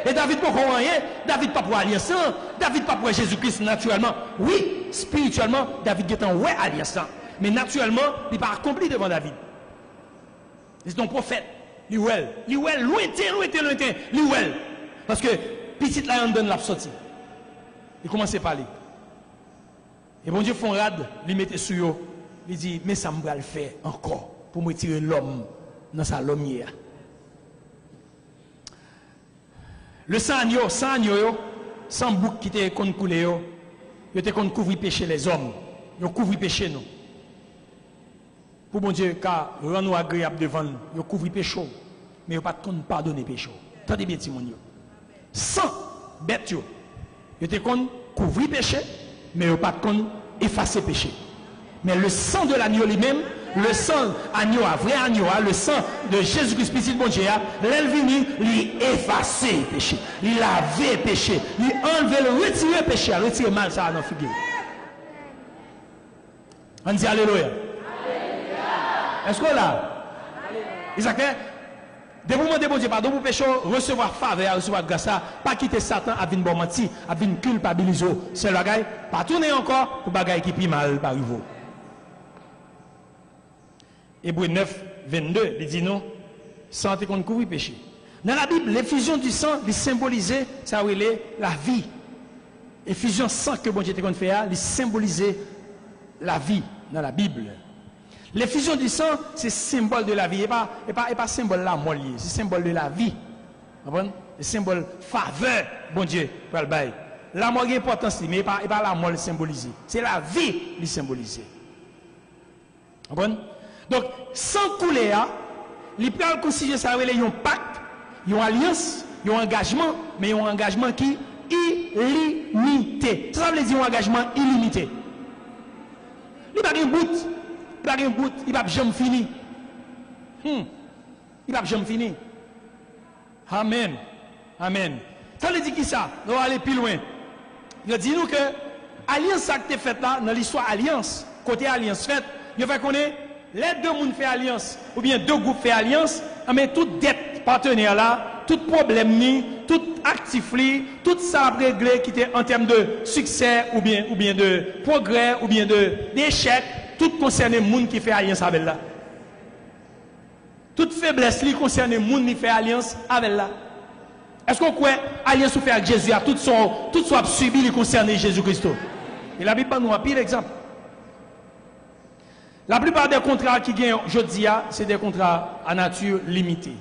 S1: Et David pas pour rien, David pas pour alliance, David pas pour Jésus-Christ naturellement. Oui, spirituellement, David est en ouais alliance. Mais naturellement, il n'est pas accompli devant David. C'est un prophète. L'ouel, lointain. L'ouel. Parce que petit là, on donne la sortie. Il commence à parler. Et bon Dieu font rade, il mettait sur eux. Il dit, mais ça me va le faire encore pour me tirer l'homme dans sa lomière. Le sang agneau, sans bouc qui était contre couler, il était contre couvrir péché les hommes. Il couvre péché nous. Pour mon Dieu, car rend-nous agréable devant nous. Il couvre péché, mais il pas de pardonner péché. Tendez bien, Timon. Sans bête, il était contre couvrir péché, mais il pas de effacer péché. Mais le sang de l'agneau lui-même, le sang agneau, vrai agneau, le sang de Jésus-Christ, petit bon Dieu, l'elvini, lui effacer péché, lui laver péché, lui enlever, le retirer péché, retirer mal ça dans la figure. On dit Alléluia. Est-ce que là? Exactement. De vous demander bon Dieu pardon pour péché, recevoir faveur, recevoir grâce, pas quitter Satan à venir bon mentir, à venir culpabiliser. C'est le bagaille, pas tourner encore pour bagaille qui plus mal par vous. Hébreux 9, 22, il dit non, santé qu'on couvre péché. Dans la Bible, l'effusion du sang, il symbolisait, ça relève la vie. Effusion sang que bon Dieu te fait, il symbolisait la vie dans la Bible. L'effusion du sang, c'est symbole de la vie. Et pas symbole de la mort, c'est symbole de la vie. Vous comprenez? C'est symbole faveur, bon Dieu, pour le bail. La mort est importante, mais pas la mort symbolisée. C'est la vie qui symbolisée. Vous comprenez? Donc, sans couler, il peut considérer ça un pacte, une alliance, un engagement, mais un engagement qui est illimité. Ça veut dire un engagement illimité. Il n'y a pas de bout. Il va jamais finir. Il va jamais finir. Amen. Amen. Ça veut dire qui ça? On va aller plus loin. Il dit nous que l'alliance qui est faite là, dans l'histoire alliance, côté alliance faite, il va connaître les deux mondes fait alliance, ou bien deux groupes fait alliance, mais toute dette partenaire là, tout problème ni, tout actif li, tout ça réglé qui était en termes de succès, ou bien de progrès, ou bien d'échec. Tout concerne les gens qui fait alliance avec là. Toute faiblesse li concerne les gens qui fait alliance avec là. Est-ce qu'on croit alliance ou fait avec Jésus, tout soit subi li concerne Jésus-Christ? Et la Bible nous a pire exemple. La plupart des contrats qui gagnent aujourd'hui, c'est des contrats à nature limitée.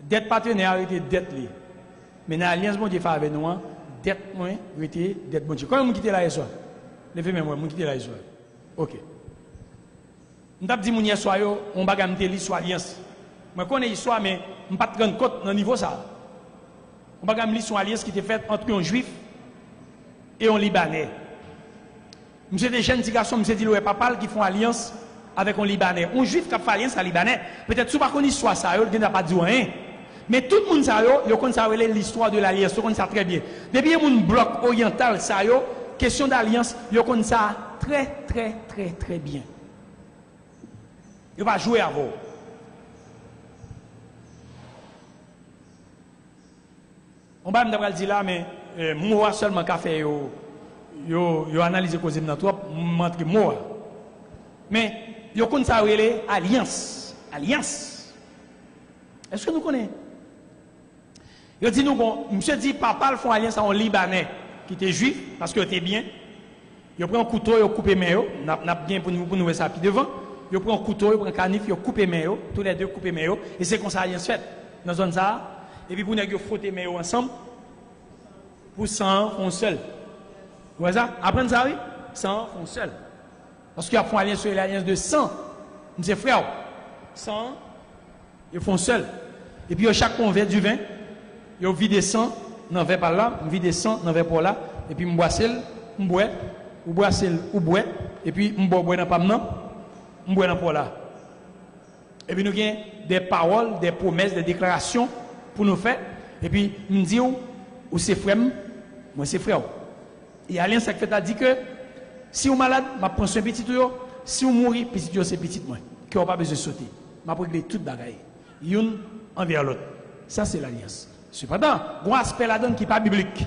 S1: Dette partenaire était dette li. Mais dans l'alliance bon Dieu fait avec nous, dette moins était dette bon Dieu. Comment vous quittez là hier soir? Levez-moi, vous quittez là hier soir. OK. Je t'ai dit hier soir, on va gagner l'histoire alliance. Je connais l'histoire, mais je ne vais pas te rendre compte dans le niveau ça. On va gagner l'histoire alliance qui était faite entre un juif et un libanais. Monsieur des jeunes garçons, monsieur dit le papa qui font alliance avec un libanais. Un juif qui fait alliance avec un libanais. Peut-être que vous ne connaissez pas l'histoire ça, vous n'avez pas dit rien. Mais tout le monde sait l'histoire de l'alliance, vous connaissez ça très bien. Depuis un bloc oriental, ça, question d'alliance, vous connaissez ça très bien. Il va jouer à vous. On va me dire là, mais moi seulement qu'a fait yo analyse cause dans trop montre moi. Mais yo connaissez ça alliance. Est-ce que nous connaissons? Il dit nous bon, monsieur dit papa font alliance à un Libanais qui était juif parce que était bien. Il prend un couteau, il coupe main, n'a bien pour nous voir ça puis devant. Il prend un couteau, il prend un canif, il coupe main, tous les deux coupe main et c'est comme ça alliance faite dans zone ça. Et puis pour nous frotter main ensemble pour 100 font seul. Vous voyez ça? Après ça oui, 100 font seul. Parce qu'il y a une alliance sur l'alliance de 100. Mes frères, 100 ils font seul. Et puis chaque fois on verre du vin, ils vident 100 dans verre par là, on vide 100 dans verre par là et puis on boit celle, on boit, ou boit celle, ou boit et puis on boit dans pas maintenant, on boit dans pour là. Et puis nous avons des paroles, des promesses, des déclarations pour nous faire et puis nous disons ou c'est frère, moi c'est frère. Et Alliance fait a dit que si vous êtes malade, je prends soin petit tout, si vous mourrez, petit tout c'est petit moi, qui n'a pas besoin de sauter. Je vais régler toute bagaille. Une envers l'autre. Ça c'est l'alliance. Cependant, il y a un aspect là-dedans qui n'est pas biblique.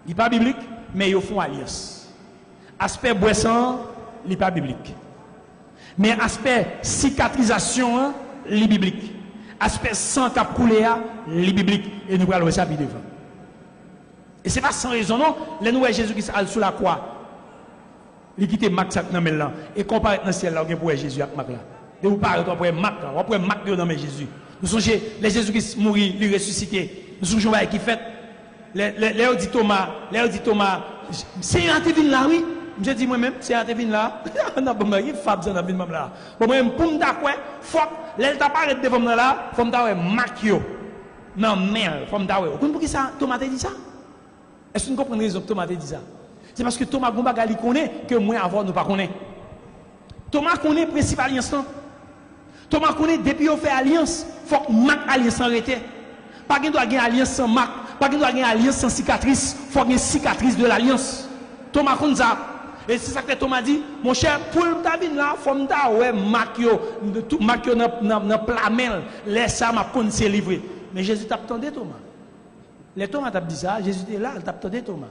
S1: Il n'est pas biblique, mais ils font alliance. Aspect boisson, il n'est pas biblique. Mais aspect cicatrisation, il est biblique. Aspect sang cap coulé, il est biblique. Et nous allons ça puis devant. Et ce n'est pas sans raison, non. Les nouveaux Jésus qui sont sous la croix. Il quitte Mac dans le là. Et comparé dans le ciel là, pour Jésus avec Mac là. Et vous parlez pour Mac là. Vous pouvez Mac dans Jésus. Nous songez les Jésus qui mourit, lui ressuscité. Nous songez qui fait. Les dit Thomas, c'est un Tevin là, oui. Je dis moi-même, c'est un Tevin là. On a pas il fab ça dans Tevin là. Pour moi pour m'dakwe, faut les t'apparaît devant moi là, faut m'dawe Mac yo. Non mais faut m'dawe. Vous comprenez pourquoi ça Thomas dit ça? Est-ce que vous comprenez raison que Thomas dit ça? C'est parce que Thomas Gombaga il connaît que moi avant nous pas connaît. Thomas connaît principal alliance. Thomas connaît depuis on fait alliance, faut que Mac alliance arrêter. Pas qu'il doit gagner alliance sans Mac, pas qu'il doit gagner alliance sans cicatrice, faut gagner cicatrice de l'alliance. Thomas connaît ça. Et c'est ça que Thomas dit, mon cher, pour le David là, faut me ouais, Mac yo dans plamel, laisse ça m'a kon se livrer. Mais Jésus t'attendait Thomas. Les Thomas t'a dit ça, Jésus était là, il t'attendait Thomas.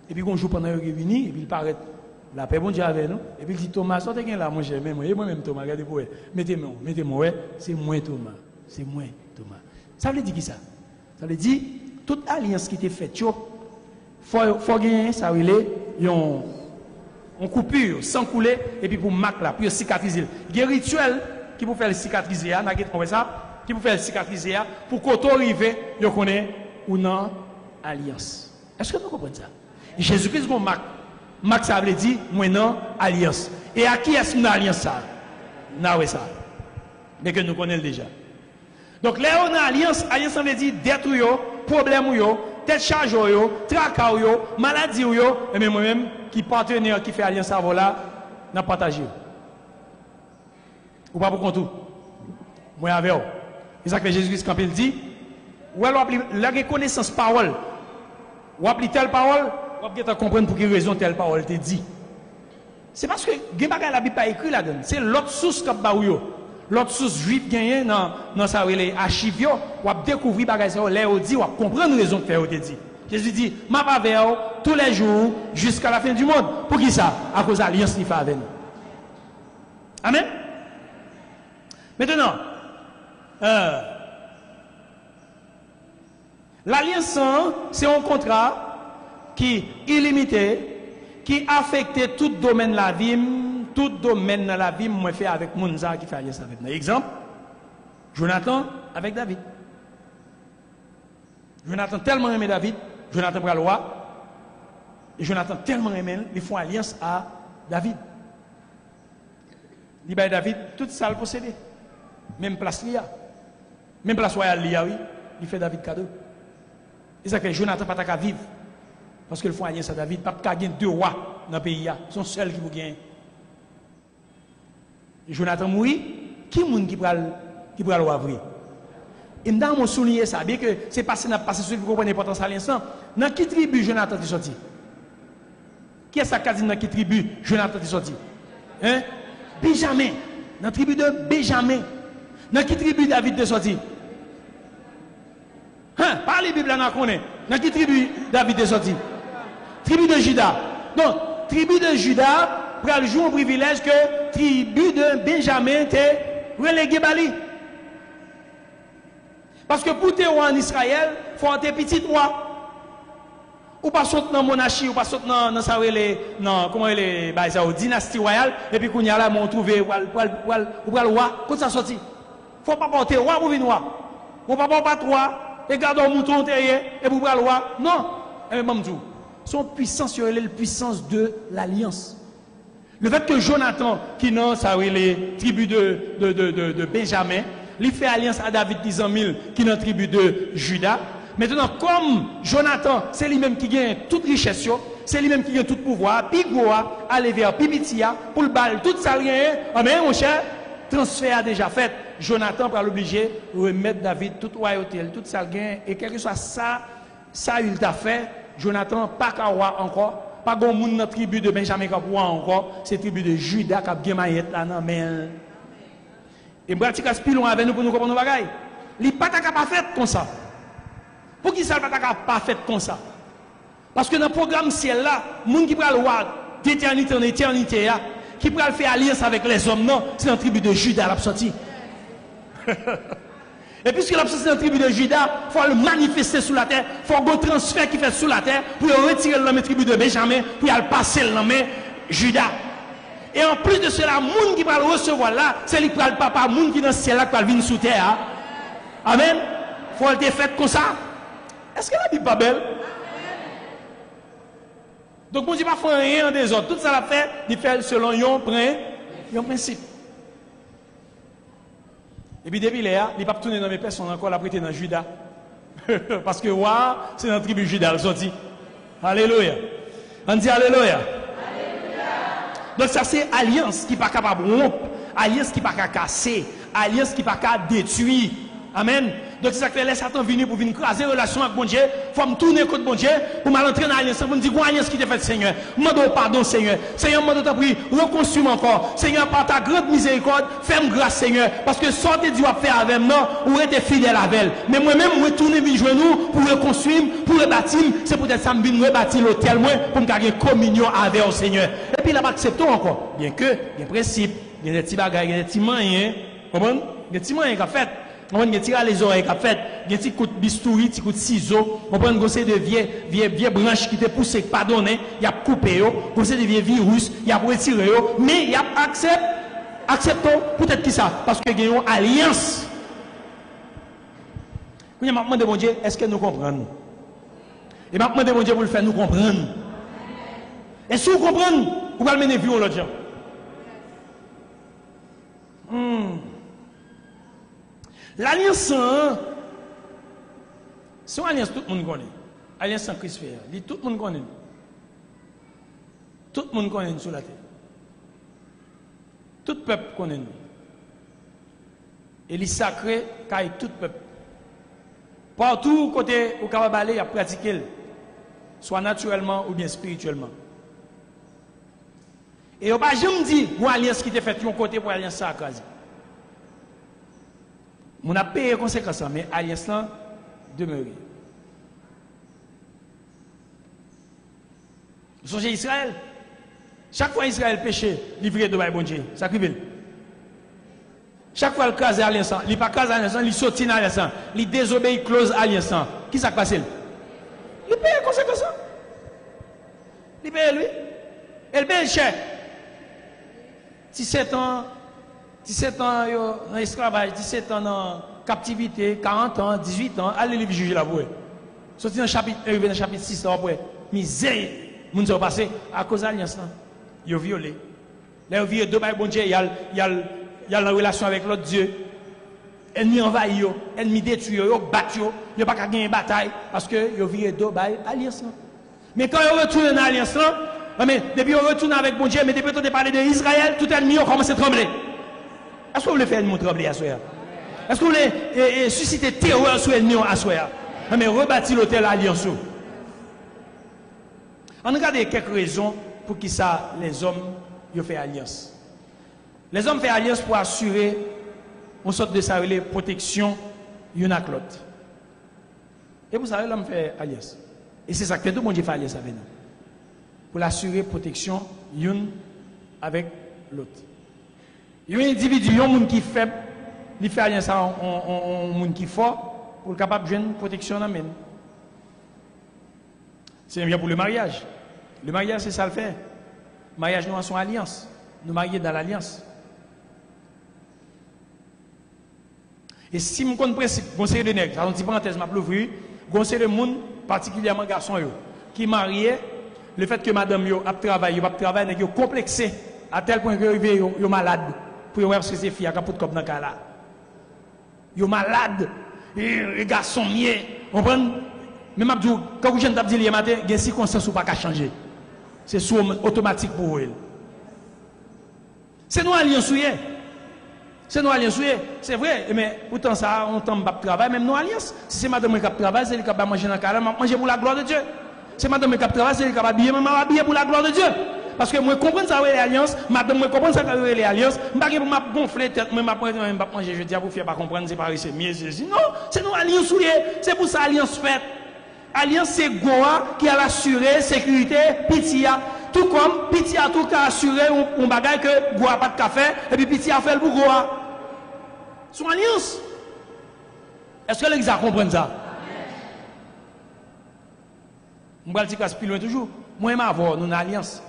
S1: Et puis, un jour, pendant qu'il est venu, et puis il paraît, la paix, bon Dieu avec nous. Et puis il dit, Thomas, sortez là, mon cher, moi-même Thomas, regardez pour vous. Mettez-moi, ouais, c'est moi Thomas. C'est moi Thomas. Ça veut dire qui ça? Ça veut dire, toute alliance qui était faite, il faut gagner, ça veut dire, on coupure, sans couler, et puis pour marquer là, pour cicatriser. Il y a un rituel qui peut faire le cicatriser, qui peut faire le cicatriser, pour qu'on arrive, on connaît ou non alliance. Est-ce que vous comprenez ça? Jésus-Christ, qu'on marque, ça veut dire, moi non, alliance. Et à qui est-ce une alliance ça? Non, ça. Mais que nous connaissons déjà. Donc, là, on a alliance, alliance ça veut dire détruire, problème, tête charge, tracas, maladie, et même moi-même, qui partenaire qui fait alliance avant là, n'a partagé. Ou pas pour compte tout? Moi avec vous. C'est ça que Jésus-Christ, quand il dit, ou alors la reconnaissance parole, ou appeler telle parole, ou appeler comprendre pour quelle raison telle parole te dit. C'est parce que la Bible pas écrit là-dedans. C'est l'autre source que l'autre source juive gagne dans sa archive, ou a découvrir bagage ça, là dit, ou a comprendre raison que faire te dit. Jésus dit, m'a pas avec tous les jours jusqu'à la fin du monde. Pour qui ça? À cause de l'alliance qu'il fait avec nous. Amen. Maintenant, l'alliance, c'est un contrat qui est illimité, qui affecte tout domaine de la vie, tout domaine de la vie, moi fait avec Mounza qui fait alliance avec nous. Exemple, Jonathan avec David. Jonathan tellement aimé David, Jonathan prend le roi, et Jonathan tellement aimé, ils font alliance à David. Il dit David, tout ça le posséder. Même place liya. Même place royale liya, oui. Il fait David cadeau. C'est ça que Jonathan n'a pas qu'à vivre. Parce qu'ils font alliance à David, pas qu'à gagner 2 rois dans le pays. Ils sont seuls qui vous gagnent. Et Jonathan mourit, qui est-ce qui prend le roi vrai? Et maintenant, on souligne ça, bien que c'est passé dans le passé, ceux qui comprennent l'importance de l'alliance. Dans quelle tribu Jonathan est sorti? Qui est-ce qui a dit dans quelle tribu Jonathan est sorti? Hein? Benjamin. Dans la tribu de Benjamin. Dans quelle tribu David est sorti? Hein? Par les Bibles, on connaît. Dans quelle tribu David est sorti? Tribu de Juda. Donc, tribu de Juda, pour le jour au privilège que tribu de Benjamin était relégué Bali. Parce que pour te roi en Israël, il faut être petit roi. Ou pas sauter dans la monarchie, ou pas sauter dans comment les dynastie royale, et puis qu'on y a là, on trouve ou le roi, quand ça sorti. Faut pas porter roi pour venir roi. Faut pas porter roi, et garder un mouton terrier, et pour le roi. Non. Et même tout. Son puissance sur la puissance de l'alliance. Le fait que Jonathan, qui n'a ça les tribus de Benjamin, il fait alliance à David 10 000, qui est dans la tribu de Juda. Maintenant, comme Jonathan, c'est lui-même qui gagne toute richesse, c'est lui-même qui gagne tout pouvoir, puis Goa, aller vers Pibitia, pour le bal, tout ça, mais mon cher, transfert a déjà fait. Jonathan va l'obliger de remettre David toute royauté, tout ça, et quel que soit ça il t'a fait, Jonathan, pas qu'à roi encore, pas grand monde dans la tribu de Benjamin qui a roi encore, c'est la tribu de Juda qui a bien maillette là, non, mais. Et Bratica Spilon avec nous pour nous comprendre nos bagailles. Il n'est pas fait comme ça. Pour qui ça ne pas fait comme ça? Parce que dans le programme ciel là, les gens qui prennent le roi d'éternité en éternité, qui prennent faire alliance avec les hommes, non, c'est dans la tribu de Juda la sortie. Et puisque la sortie dans la tribu de Juda, il faut le manifester sur la terre, il faut un transfert qui fait sur la terre pour retirer le nom de la tribu de Benjamin, pour le passer le nom de Juda. Et en plus de cela, les gens qui prennent recevoir là, c'est le papa, les gens qui dans le ciel là, qui viennent sous terre. Amen. Il faut le faire comme ça. Est-ce que la Bible n'est pas belle? Donc, bon Dieu ne fait rien des autres. Tout ça l'a fait, il fait selon un principe. Et puis, depuis là, il ne va pas tourner dans mes personnes encore, la prêter dans Juda. Parce que, waouh, c'est dans la tribu Juda, elle sorti. Alléluia. On dit Alléluia. Donc, ça, c'est alliance qui n'est pas capable de rompre, alliance qui n'est pas capable de casser, alliance qui n'est pas capable de détruire. Amen. Donc, c'est ça que les Satan venu pour venir craser relation avec bon Dieu. Faut me tourner contre bon Dieu pour m'entrer dans l'alliance. Pour me dire, alliance qui t'a fait, Seigneur. Demande pardon, Seigneur. Seigneur, demande ta prière. Reconstruis encore. Seigneur, par ta grande miséricorde, fais-moi grâce, Seigneur. Parce que sortez Dieu à faire avec moi, ou être fidèle avec elle. Mais moi-même, retourner venir jouer nous pour reconstruire, pour rebâtir. C'est peut-être ça, je viens rebâtir l'hôtel, moi, pour me garder communion avec le Seigneur. Et puis, là, acceptons encore. Bien que, il y a des principes, il y a des petits bagages, il y a des petits moyens. Comprenez? Il y a des petits moyens qu'a fait. On va tirer les oreilles qu'a fait, il y a des coups de bistouri, des coups de ciseaux, on prend une gosse de vieilles branches qui te poussent pas donné, il y a coupé, gosse de vieux virus, il y a retiré, mais il y a acceptons, peut-être qui ça, parce que il y a une alliance. Je m'a demandé mon Dieu, est-ce que nous comprenons? Et m'a demandé mon Dieu pour le faire nous comprendre. Est-ce que vous comprenez? Vous allez mener vivre l'autre gens. L'alliance, c'est une alliance que tout le monde connaît. Alliance sans Christ fait. Tout le monde connaît. Tout le monde connaît sur la terre. Tout le peuple connaît nous. Et il est sacré car tout le peuple. Partout côté au Kababalé, il a pratiqué, soit naturellement ou bien spirituellement. Et on va jamais dire une alliance qui était faite de mon côté pour alliance sacrée. On a payé les conséquences, mais l'alliance demeure. Vous songez Israël? Chaque fois Israël péché, livré de bon Dieu, ça crible. Chaque fois il crase l'alliance, il pas crase l'alliance, il sortit dans l'alliance, il désobéit close l'alliance. Qui ça passe? Il paye les conséquences. Il paye lui. Il paye cher. 17 ans en esclavage, 17 ans en captivité, 40 ans, 18 ans, allez le juger là pour. Sorti dans chapitre 1, dans chapitre 6 là après. Misère, moun sont passé à cause de l'alliance là. Ils ont violé. Là ils ont violé deux bails bon Dieu, il y a la relation avec l'autre Dieu. Ennemi envahi yo, ennemi détruit yo, battu yo, il pas qu'à gagner bataille parce que ils ont violé deux bails alliance là. Mais quand ils retournent dans l'alliance là, mais depuis on retourne avec bon Dieu, mais depuis on parlé d'Israël, tout ennemi a commencé à trembler. Est-ce que vous voulez faire nous trembler à soir? Est-ce que vous voulez susciter terreur sur l'ennemi à soir? Mais rebâtir l'hôtel alliance. On regarde quelques raisons pour qui ça les hommes ont fait alliance. Les hommes font alliance pour assurer une sorte de ça protection l'une à l'autre. Et vous savez l'homme fait alliance. Et c'est ça que tout le monde fait alliance avec nous. Pour l'assurer protection l'une avec l'autre. Il y a un individu, un monde qui est faible, il fait alliance à un monde qui est fort pour être capable de jouer une protection dans le même. C'est bien pour le mariage. Le mariage, c'est ça le fait. Le mariage, nous avons une alliance. Nous marions dans l'alliance. Et si je connais le principe, conseiller de nègres, une petite parenthèse, je vais conseiller de monde, particulièrement garçon, qui marié, le fait que madame a travaillé, ils ont complexé à tel point que ils sont malades. Pour voir ce que c'est fille à capot comme dans le cas là. Ils sont malades. Les garçons mieux. Vous comprenez? Même quand vous jeune dit hier matin, il y a des circonstances où pas qu'à changer. C'est automatique pour eux. C'est nous alliance. C'est nous alliance. C'est vrai, mais pourtant ça, on tombe pas de travail, même nous alliance. Si c'est madame qui travaille, c'est elle qui va manger dans le cas là, manger pour la gloire de Dieu. C'est madame qui travaille, c'est elle qui va habiller, mais habiller pour la gloire de Dieu. Parce que moi, je comprends ça, les alliances, madame, je comprends ça, les alliances, je ne vais pas gonfler tête, je ne vais pas manger, je dis à vous, faire pas comprendre, c'est pas c'est mieux, non, c'est nous alliance, c'est pour ça alliance faite. Alliance, c'est Goa qui a l'assuré sécurité, Pitia, tout comme Pitia tout qui a assuré un bagage que Goa pas de café, et puis Pitia fait le pour Goa. C'est une alliance. Est-ce que les gens comprennent ça? Je vais dire plus loin toujours. Moi, je avoir une alliance.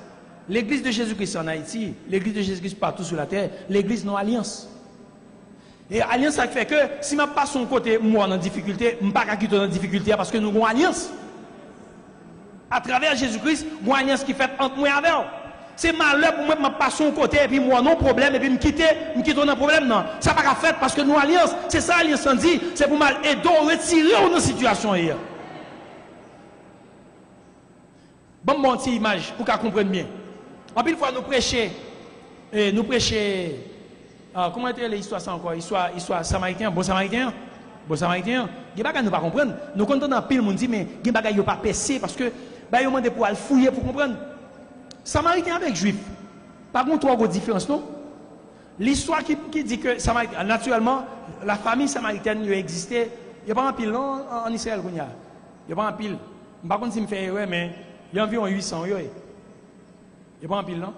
S1: L'église de Jésus-Christ en Haïti, l'église de Jésus-Christ partout sur la terre, l'église non alliance. Et alliance, ça fait que si je passe son côté, moi, en difficulté, je ne vais pas quitter en difficulté parce que nous avons une alliance. À travers Jésus-Christ, nous avons une alliance qui fait entre moi et avec. C'est malheur pour moi de passer son côté et puis moi, non problème, et puis me quitter dans problème. Non, ça n'a pas fait parce que nous avons une alliance. C'est ça l'alliance, on dit, c'est pour mal aider, retirer dans situation hier. Bon, mon petit image pour qu'on comprenne bien. En plus, une fois, nous prêcher, comment était l'histoire ça encore? Histoire samaritain, bon samaritain. Bon samaritain, il pas nous pas comprendre. Nous comptons pile monde dit mais il bagay yo pas percé parce que bah yo demandé pour aller fouiller pour comprendre. Samaritain avec juif. Par contre trois grosses différences non? L'histoire qui dit que naturellement la famille samaritaine il existait, il y a pas un pile non en Israël il y a pas un pile. Par contre si me fait ouais mais il y a environ 800 yo. Il y a pas un pile non?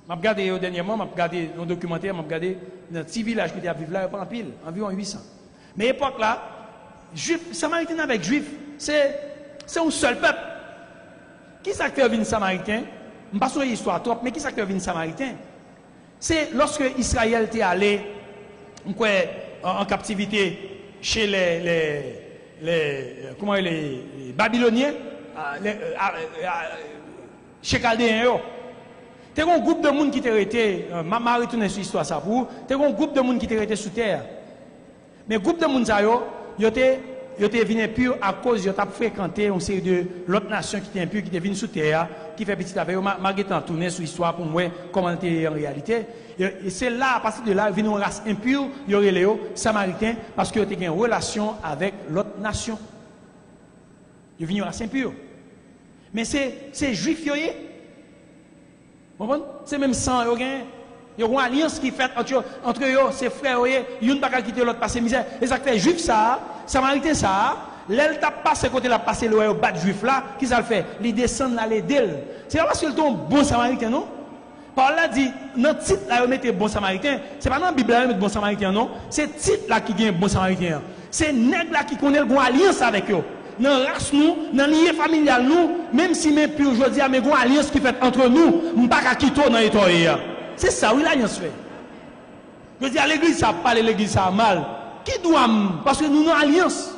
S1: M'a regardé dernièrement, m'a regardé un documentaire, m'a regardé dans un petit village qui était à vivre là, il y a pas un pile, environ 800. Mais à l'époque là, juif, samaritain avec juif, c'est un seul peuple. Qui s'acteur vient samaritain? Je ne sais pas sur l'histoire trop, mais qui s'acteur vient samaritain? C'est lorsque Israël était allé en captivité chez les Babyloniens, chez Chaldéens. Il y a un groupe de monde qui était resté, m'a retourné sur l'histoire ça pour, il y a un groupe de monde qui était resté sous terre. Mais le groupe de monde ça ils étaient venus impurs à cause ils ont fréquenté une série de l'autre nation qui était impure, qui était venue sous terre, qui fait petit avec eux. M'a tourné sur l'histoire pour moi comment c'était en réalité. Et c'est là, à partir de là, ils une race impure, il y aurait les Samaritains, parce qu'ils ont une relation avec l'autre nation. Ils viennent une race impure. Mais c'est juif, c'est même sang, il y a une alliance qui fait entre eux, ses frères, il y a une pas quitter l'autre passer misère. Et ça fait juif ça, samaritain ça, l'elle t'a passé côté la passé le bas juif là, qui ça le fait? Il descend là les d'elle. C'est pas parce qu'il est un bon samaritain non? Paul là dit dans le titre là il met bon samaritain, c'est pas dans la Bible là il met bon samaritain non, c'est le titre là qui gagne bon samaritain. C'est nèg là qui connaît une alliance avec eux. Dans la race nous, dans le lien familial nous, même si même plus aujourd'hui, mais une alliance qui fait entre nous, on ne peut pas quitter dans les. C'est ça, oui, l'alliance fait. Je dis à l'église, ça parle, l'église, ça a mal. Qui doit, parce que nous avons une alliance.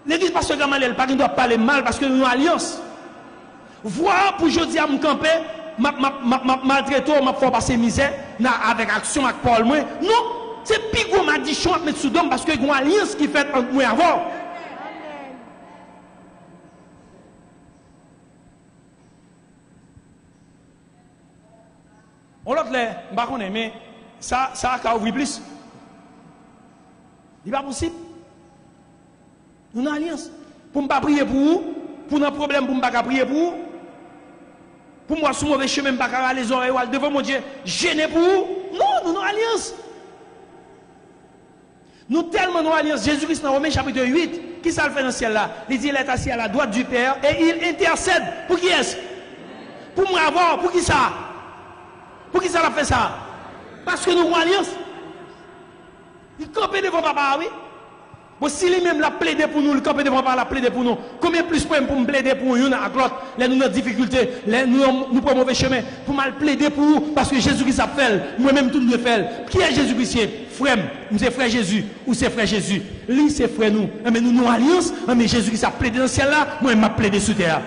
S1: L'église, parce que Gamal, elle ne doit pas parler mal, parce que nous avons une alliance. Voir pour aujourd'hui à me camper, maltraiter, m'a fait passer misère, avec action avec Paul, moi. Non, c'est pire m'a dit, je vais mettre sous d'homme, parce que nous avons une alliance qui fait entre moi avant. On l'autre là, je ne sais pas, mais ça a ouvert plus. Il n'est pas possible. Nous avons une alliance. Pour ne pas prier pour vous, pour un problème, pour ne pas prier pour vous, pour moi, sur mauvais chemin, je ne pas aller les oreilles devant mon Dieu, gêner pour vous. Non, nous avons une alliance. Nous tellement une alliance. Jésus-Christ dans Romains chapitre 8, qui ça le fait dans le ciel là? Il dit, il est assis à la droite du Père et il intercède. Pour qui est-ce? Pour moi avoir, pour qui ça? Pour qui ça a fait ça? Parce que nous avons une alliance. Il campe devant papa, oui. Bon, si lui-même l'a plaidé pour nous, il campe devant papa, l'a plaidé pour nous. Combien plus pour me plaider pour nous à l'autre? Là, nous avons des difficultés, là, nous prenons mauvais chemin. Pour mal plaider pour vous, parce que Jésus-Christ a fait, moi-même tout le fait. Qui est Jésus-Christ? Frère, nous c'est frère Jésus, ou c'est frère Jésus. Lui, c'est frère nous. Mais nous avons une alliance, mais Jésus-Christ a plaidé dans le ciel là, moi, il m'a plaidé sous terre.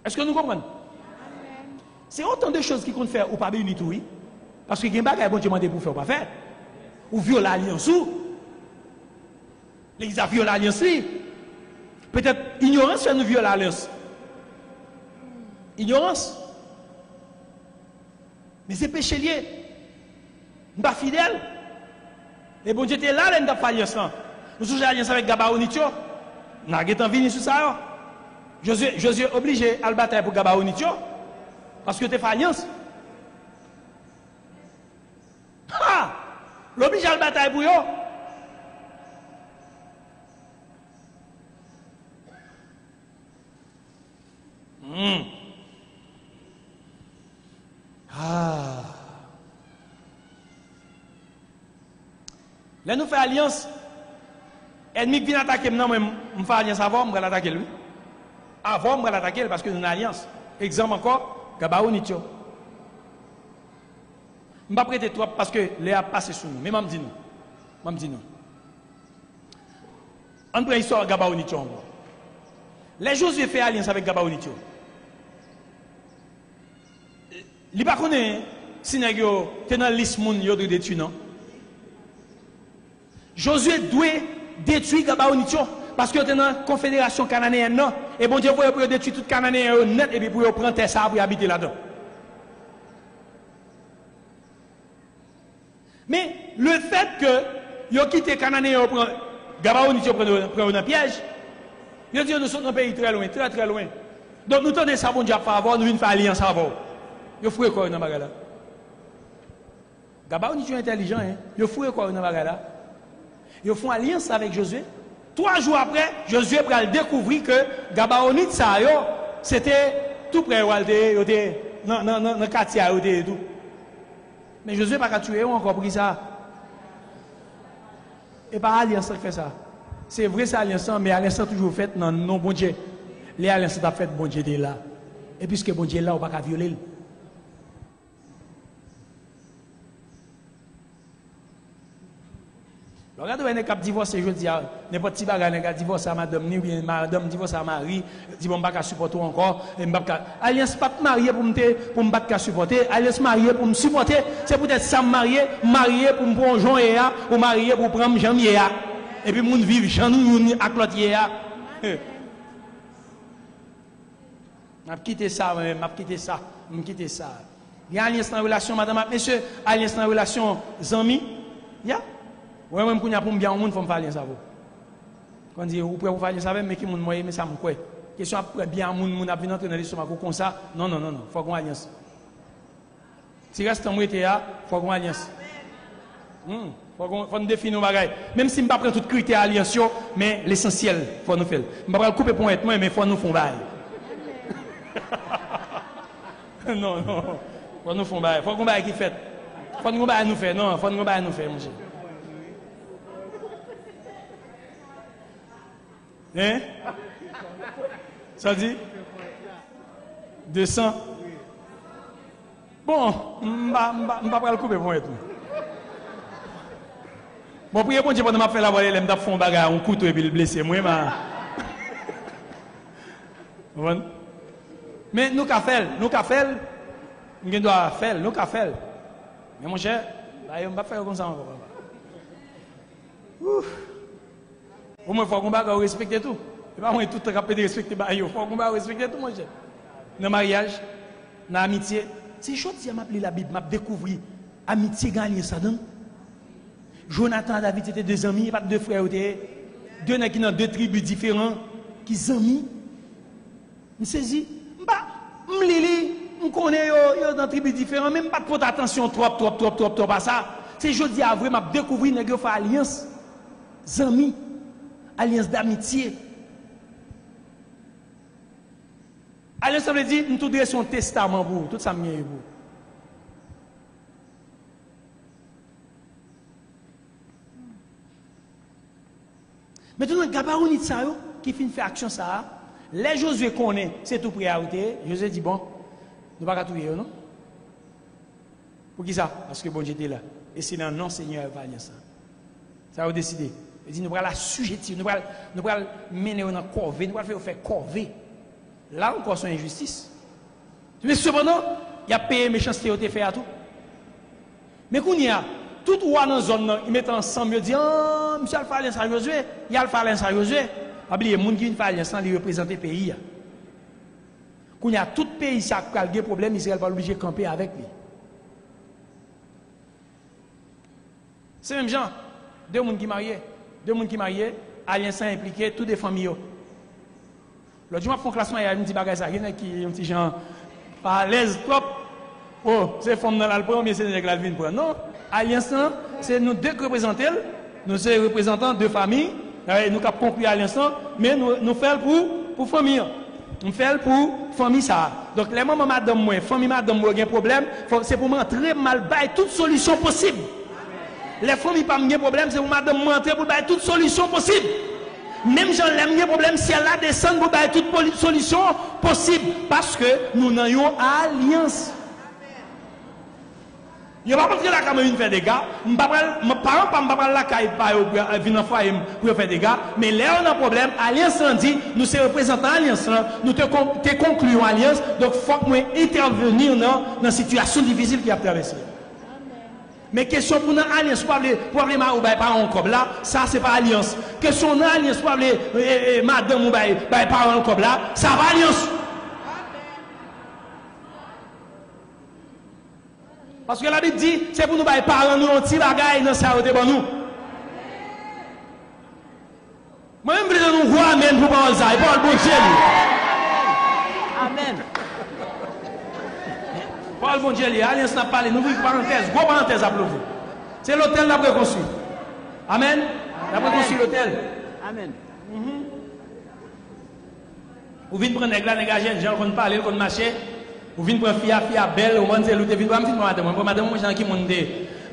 S1: Est-ce que nous comprenons? C'est autant de choses qui comptent faire ou pas bénir tout, oui. Parce que il y a des bagages bon Dieu demandé pour faire ou pas faire. Ou violer l'alliance ou. L'église a violé l'alliance. Peut-être ignorance fait nous violer l'alliance. Ignorance. Mais c'est péché lié. Nous pas fidèles. Et bon Dieu était là, nous avons fait l'alliance. Nous sommes l'alliance avec Gabaonitio. Nous avons venu sur ça. Josué obligé à le bataille pour Gabaonitio. Parce que tu as fait alliance. Ah! L'oblige à le bataille pour eux. Ah! Là, nous faisons alliance. Ennemi vient attaquer, non, mais je fais alliance avant, je vais l'attaquer lui. Avant, je vais l'attaquer parce que nous avons une alliance. Exemple encore, Gabaonitio. Je ne vais pas prêter trop parce que les a passé sur nous. Mais je me dis nous. On prend l'histoire de Gabaonitio. Les Josué fait alliance avec Gabaonitio. Il ne pas connaît si tu es dans la liste moun yo de détruire non. Josué doit détruire Gabaonitio parce que tu es dans la confédération cananéenne non. Et bon Dieu pour détruire tout Cananéen net et puis pour prendre terre ça pour habiter là-dedans. Mais le fait que ils ont quitté Cananéen, Gabaonite, ils prennent un piège, ils disent nous sommes dans un pays très loin, très très loin. Donc nous tenons ça, bon Dieu, à favor, nous venons faire alliance avant. Ils font quoi dans la bagarre? Gabaonite est intelligent, hein? Ils font quoi dans la bagarre? Ils font alliance avec Josué. 3 jours après, Josué va découvrir que Gabaonite, c'était tout près dans le quartier et tout. Mais Josué n'a pas tué encore pour ça. Et pas alliance qui fait ça. C'est vrai, c'est alliance, mais alliance toujours faite dans non bon Dieu. Les alliances sont faites, bon Dieu est là. Et puisque bon Dieu est là, on ne peut pas violer. Regardez, on est divorcé, je dis, n'importe qui va divorcer à madame, ni bien madame divorce à mari, dit bon, je ne vais pas supporter encore. Alliance pas mariée pour me battre supporter, alliance mariée pour me supporter, c'est peut-être ça marié pour me prendre Jean et ou marié pour prendre Jean et et puis moun vivre Jean nous à Clotier. M'a quitté ça, m'a quitté ça. Il y a alliance dans la relation, madame, monsieur, alliance dans la relation, amis, il y a. Ouais, même quand pour bien au monde, faut me faire alliance avec vous. Quand on dit vous pouvez vous faire alliance avec mais qui moun moyen mais ça me quoi. Question après bien moun a venir entrer dans l'estomac comme ça. Non, faut qu'on alliance. Si reste en moitié là, faut qu'on alliance. Faut nous définir nos bagages. Même si on ne pas prendre tout critère alliance, mais l'essentiel, faut nous faire. On ne va pas couper pour être moi, mais faut nous faire bail. Non, faut nous faire bail. Faut qu'on bail qui fait. Faut nous bail nous faire. Non, faut nous bail nous faire, monsieur. Hein? Ça dit 200. Bon, je ne vais pas le couper pour être. Bon, priez pour Dieu pendant que je fais la voile, je vais faire un bagage, un couteau et puis le blesser. Moi, mais nous qu'à faire, nous doit faire. Mais mon cher, je ne vais pas faire comme ça encore. Au moins, il faut qu'on respecte tout. Il ne faut pas tout rappeler respecter. Il faut qu'on respecte tout, mon cher. Dans le mariage, dans l'amitié. C'est chaud si je m'appelle la Bible, je découvert amitié gagnée ça donne. Jonathan et David étaient 2 amis, pas 2 frères, 2 qui dans 2 tribus différentes, qui sont amis. Je saisis, je connais dans 2 tribus différentes, même pas de porter attention trop à ça. C'est jeudi à vrai, je découvert une alliance, amis, alliance d'amitié. Alliance, ça veut dire, nous tout son testament pour vous, tout ça mien pour vous. Maintenant, Gabaonite ça qui finit faire action ça, les Josué connaît, c'est tout priorité. Josué dit bon, nous ne pouvons pas tout non? Pour qui ça? Parce que bon Dieu était là. Et c'est dans non Seigneur va ça. Ça a décidé. Il dit nous allons la sujettir, nous allons mener dans corvée, nous allons faire corvée. Là encore c'est une injustice. Mais cependant, il y a payé méchanceté au fait à tout. Mais qu'on y a tout roi dans la zone, ils mettent ensemble, ils disent oh, monsieur Alpha Alliance à Josué, il y a Alpha Alliance à Josué. Oubliez, les gens qui viennent faire Alliance, ils représentent le pays. Quand il y a tout pays qui a des problèmes, Israël va obligé de camper avec lui. C'est même gens, 2 personnes qui mariés, Alliance impliqué, toutes les familles. L'autre jour, je fais un classement, il y a un petit bagage, il y a un petit gens pas à l'aise, trop. Oh, c'est femme dans l'alpha, mais c'est les gens qui viennent. Non, Alliance, c'est nous 2 qui représentons, nous sommes représentants de famille, nous avons conclu Alliance, mais nous faisons pour famille. Nous faisons pour famille ça. Donc, les mamans, madame, moi, famille, madame, moi, il y a un problème, c'est pour m'entrer mal, bailler toute solution possible. Les familles, pas de problème, c'est pour madame, m'entrer pour bailler toute solution possible. Même si l'aime problème, si elle a descend pour bailler toute solution possible. Parce que nous n'avons alliance. Il n'y a pas de la caméra faire des gars. Mes parents ne sont pas là pour venir pour faire des gars. Mais là, on a un problème. Alliance dit, nous sommes représentants Alliance. Nous te concluons Alliance. Donc, il faut que nous intervenir dans une situation difficile qui a traversé. Mais question pour nous alliance pour les parents comme là, ça c'est pas alliance. Question pour alliance pour les madame ou parents comme là, ça va alliance. Parce que la Bible dit, c'est pour nous parler nous un petit bagage dans ça pour nous. Moi-même, je veux nous voir amen pour parler ça. Et parle bon Dieu.
S3: Amen.
S1: Parle bon Dieu. Alliance n'a pas parlé. Nous ouvrons parenthèse. Gros parenthèse à vous. C'est l'hôtel là pour construire. Amen. Là pour construire l'hôtel.
S3: Amen.
S1: Vous venez prendre les gars, les gars, gens qui parlent, qui marchent. Vous venez prendre fille belle, vous venez l'autre, vous venez madame, pour madame, gens qui montent.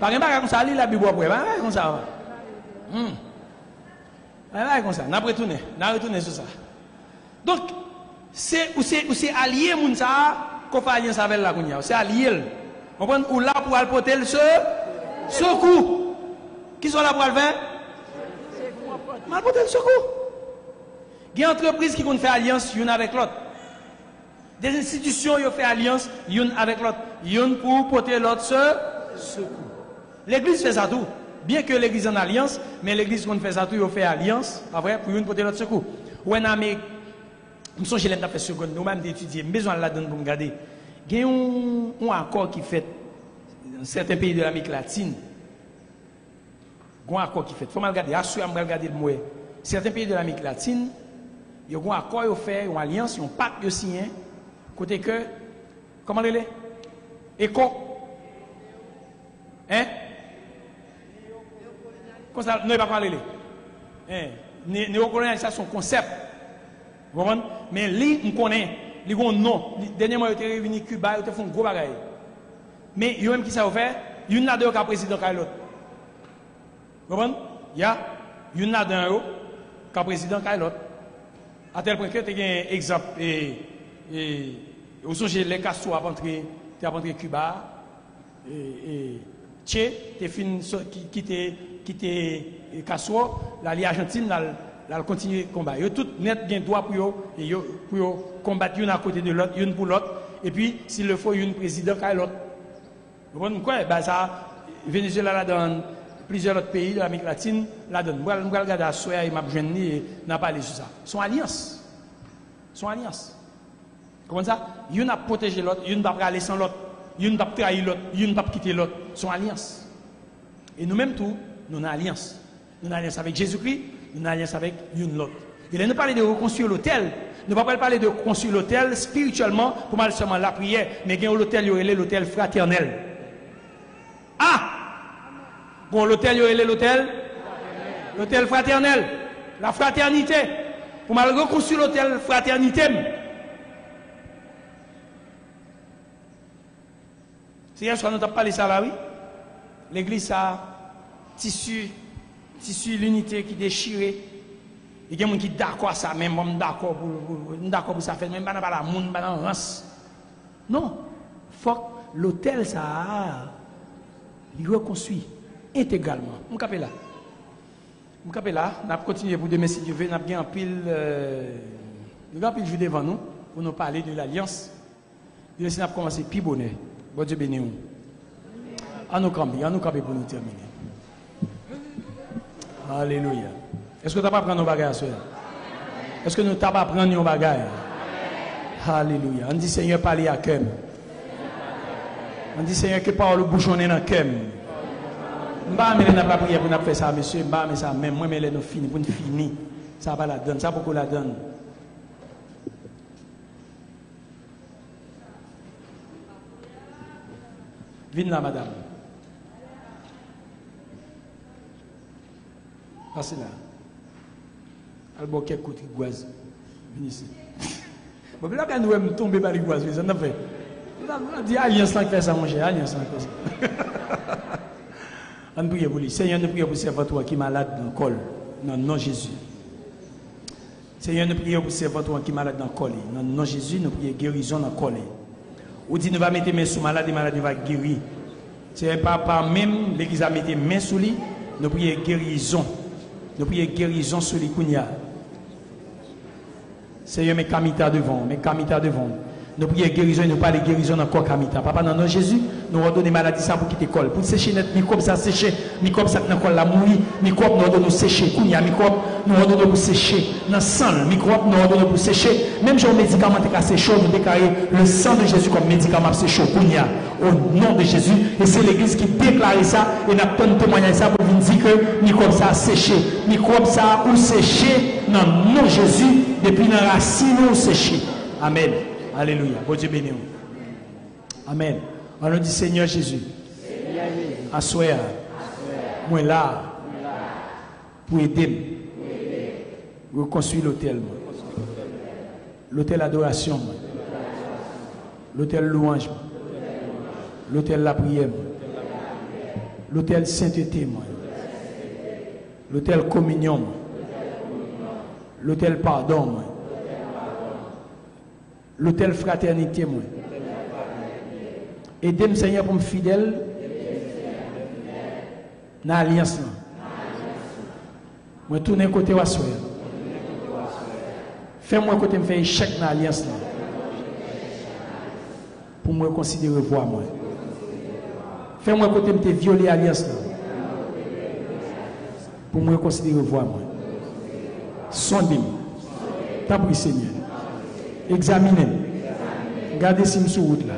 S1: Par exemple, comme ça, la Bible après, comme ça. Comme ça, on a retourné sur ça. Donc, c'est allié, moun ça, qu'on fait alliance avec la Gounia. C'est allié. On prend ou là pour apporter le secours. Qui sont là pour le faire? Mal porter le secours. Il y a des entreprises qui font alliance l'une avec l'autre. Des institutions qui font alliance l'une avec l'autre. L'une pour porter l'autre secours. L'église fait ça tout. Bien que l'église en alliance, mais l'église qui fait ça tout, il fait alliance après, pour une porter l'autre secours. Ou en Amérique, je me souviens que j'ai fait seconde, nous-mêmes d'étudier, besoin là-dedans pour regarder. Il y a un accord qui fait dans certains pays de l'Amérique latine. Il y a un accord qui fait. Il faut me regarder, assurément regarder le mot. Certains pays de l'Amérique latine, il y a un accord qui fait, une alliance, un pacte de signé, côté que, comment il est? Éco. Hein? Comme ça, nous ne pas parler. Néocolonialisation, c'est son concept. Vous comprenez? Mais lui, on connaît. Lui, on non. Dernièrement, il était revenu Cuba, il a fait un gros bagage. Mais il y a même qui ça fait? Il y a deux cas président qui l'autre. Vous comprenez? Il y a une là-dedans qui président qui l'autre. À tel point que tu as un exemple. Au sujet les Castro à rentrer Cuba. Tché, tu quitté Castro, l'Argentine, elle continue le combat. Ils ont tout net bien droit pour combattre une à côté de l'autre, une pour l'autre. Et puis, s'il le faut, une président qui l'autre. Vous comprenez quoi? Ben ça, Venezuela là dans plusieurs autres pays de l'Amérique latine là donne. Moi, je regarde à Soya et m'a jeune et n'a pas parlé sur ça. Son alliance. Comment ça? Une a protégé l'autre, une n'a pas aller sans l'autre, une n'a pas trahir l'autre, une n'a pas quitter l'autre. Son alliance. Et nous-mêmes tout, nous avons une alliance. Nous avons une alliance avec Jésus-Christ, nous avons une alliance avec une l'autre. Il ne parle pas de reconstruire l'hôtel. Ne va pas parler de construire l'hôtel spirituellement pour mal seulement la prière, mais l'hôtel, il y a l'hôtel fraternel. Ah! Bon, l'hôtel, il y a l'hôtel fraternel. La fraternité. Pour mal reconstruire l'hôtel fraternité. C'est hier soir, nous avons parlé de ça là, oui. L'église a tissu l'unité qui déchiré. Il y a des gens qui sont d'accord à ça, même d'accord pour ça, même pas la monde, pas la race. Non. Faut que l'hôtel, ça, il reconstruit intégralement. On capte là. On capte là. On va continuer pour demain si Dieu veut. On a bien un pile jour devant nous pour nous parler de l'alliance. Dieu sait, on a commencé plus bonheur. Bon Dieu béni nous. À nous camper pour nous terminer. Alléluia. Est-ce que tu n'as pas pris nos bagages? Est-ce que nous n'avons pas pris nos bagages? Alléluia. On dit Seigneur, parlez à cœur. On dit Seigneur, que parole bouchonner dans le cœur. Je ne vais pas prier pour nous faire ça, monsieur. Je ne vais pas ça même. Moi, mais nous finir pour nous finir. Ça va la donne. Ça pourquoi la donne. Viens là, madame. Passez là. Albo quelques coups de gouaz. Venez ici. Bon, là, quand nous sommes tombés par les gouaz, ça n'a fait. On dit alliance qui fait ça, mon cher. Alliance qui fait ça. On prie pour lui. Seigneur, nous prions pour servir toi qui est malade dans le col. Dans le nom de Jésus. Seigneur, nous prions pour servir toi qui est malade dans le col. Dans le nom de Jésus, nous prions guérison dans le col. Ou dit, nous va mettre main sous malade et malade va guérir. C'est pas même l'église a mis main sous lui. Nous prions guérison. Nous prions guérison sur les Kounia. Seigneur, mes camita devant. Nous prions guérison et nous parlons de guérison dans le corps Kamita. Papa, dans le nom de Jésus, nous ordonnons maladie ça pour quitter l'école. Pour sécher net, microbe ça sécher, microbe ça dans la mourir, microbe nous ordonnons sécher. Kounia, microbe nous ordonnons pour sécher. Dans le sang, microbe nous ordonnons pour sécher. Même si un médicament est assez chaud, nous déclarons le sang de Jésus comme médicament c'est chaud. Kounia, au nom de Jésus. Et c'est l'église qui déclare ça et n'a pas de témoignage ça pour nous dire que microbe ça a séché. Microbe ça ou séché dans le nom de Jésus depuis la racine ou séché. Amen. Alléluia. Bon Dieu béni. Amen. On nous dit Seigneur Jésus. Assoya. Moi là. Pour aider. Reconstruire l'hôtel. L'hôtel adoration. L'hôtel louange. L'hôtel la prière. L'hôtel sainteté. L'hôtel communion. L'hôtel pardon. L'hôtel fraternité, moi. Aidez-moi, Seigneur, pour me fidèle dans l'alliance. Moi, tourner côté Wassoya. Fais-moi côté me faire échec dans l'alliance. Pour me considérer voir, moi. Fais-moi côté me violer l'alliance. Pour me considérer voir, moi. Sondez-moi. T'as pris, Seigneur. Examinez. Gardez si je suis sur route là.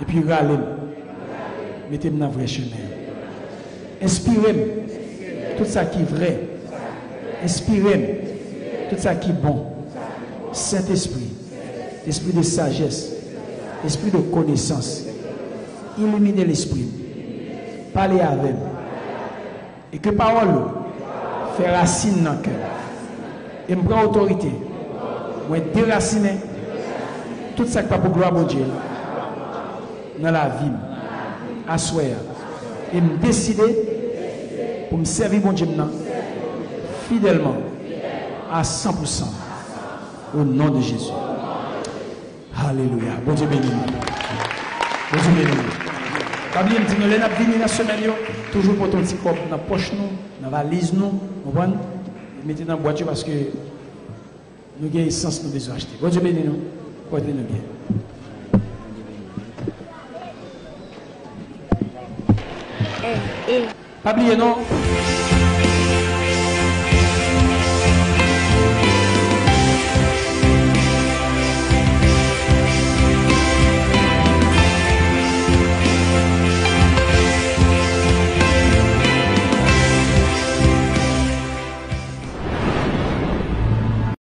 S1: Et puis râlez. Mettez-moi dans le vrai chemin. Inspirez-moi tout ça qui est vrai. Inspirez-moi tout ça qui est bon. Saint-Esprit. Esprit de sagesse. Esprit de connaissance. Illuminez l'esprit. Parlez avec moi. Et que parole fait racine dans le cœur. Et me prend autorité. Moi déraciner tout ça qui pas pour gloire à Dieu dans la vie, à soi, et me décider pour me servir mon Dieu fidèlement à 100% au nom de Jésus. Alléluia. Bon Dieu béni. Bon Dieu béni. Pas oublier me dire nous l'avons venir dans la semaine toujours pour ton petit corps dans la poche nous, dans la valise nous, vous comprenez? Mettez dans la boîte parce que nous avons essence nous besoin acheter. Bon Dieu béni nous. Portez-nous bien. Pas oublier non.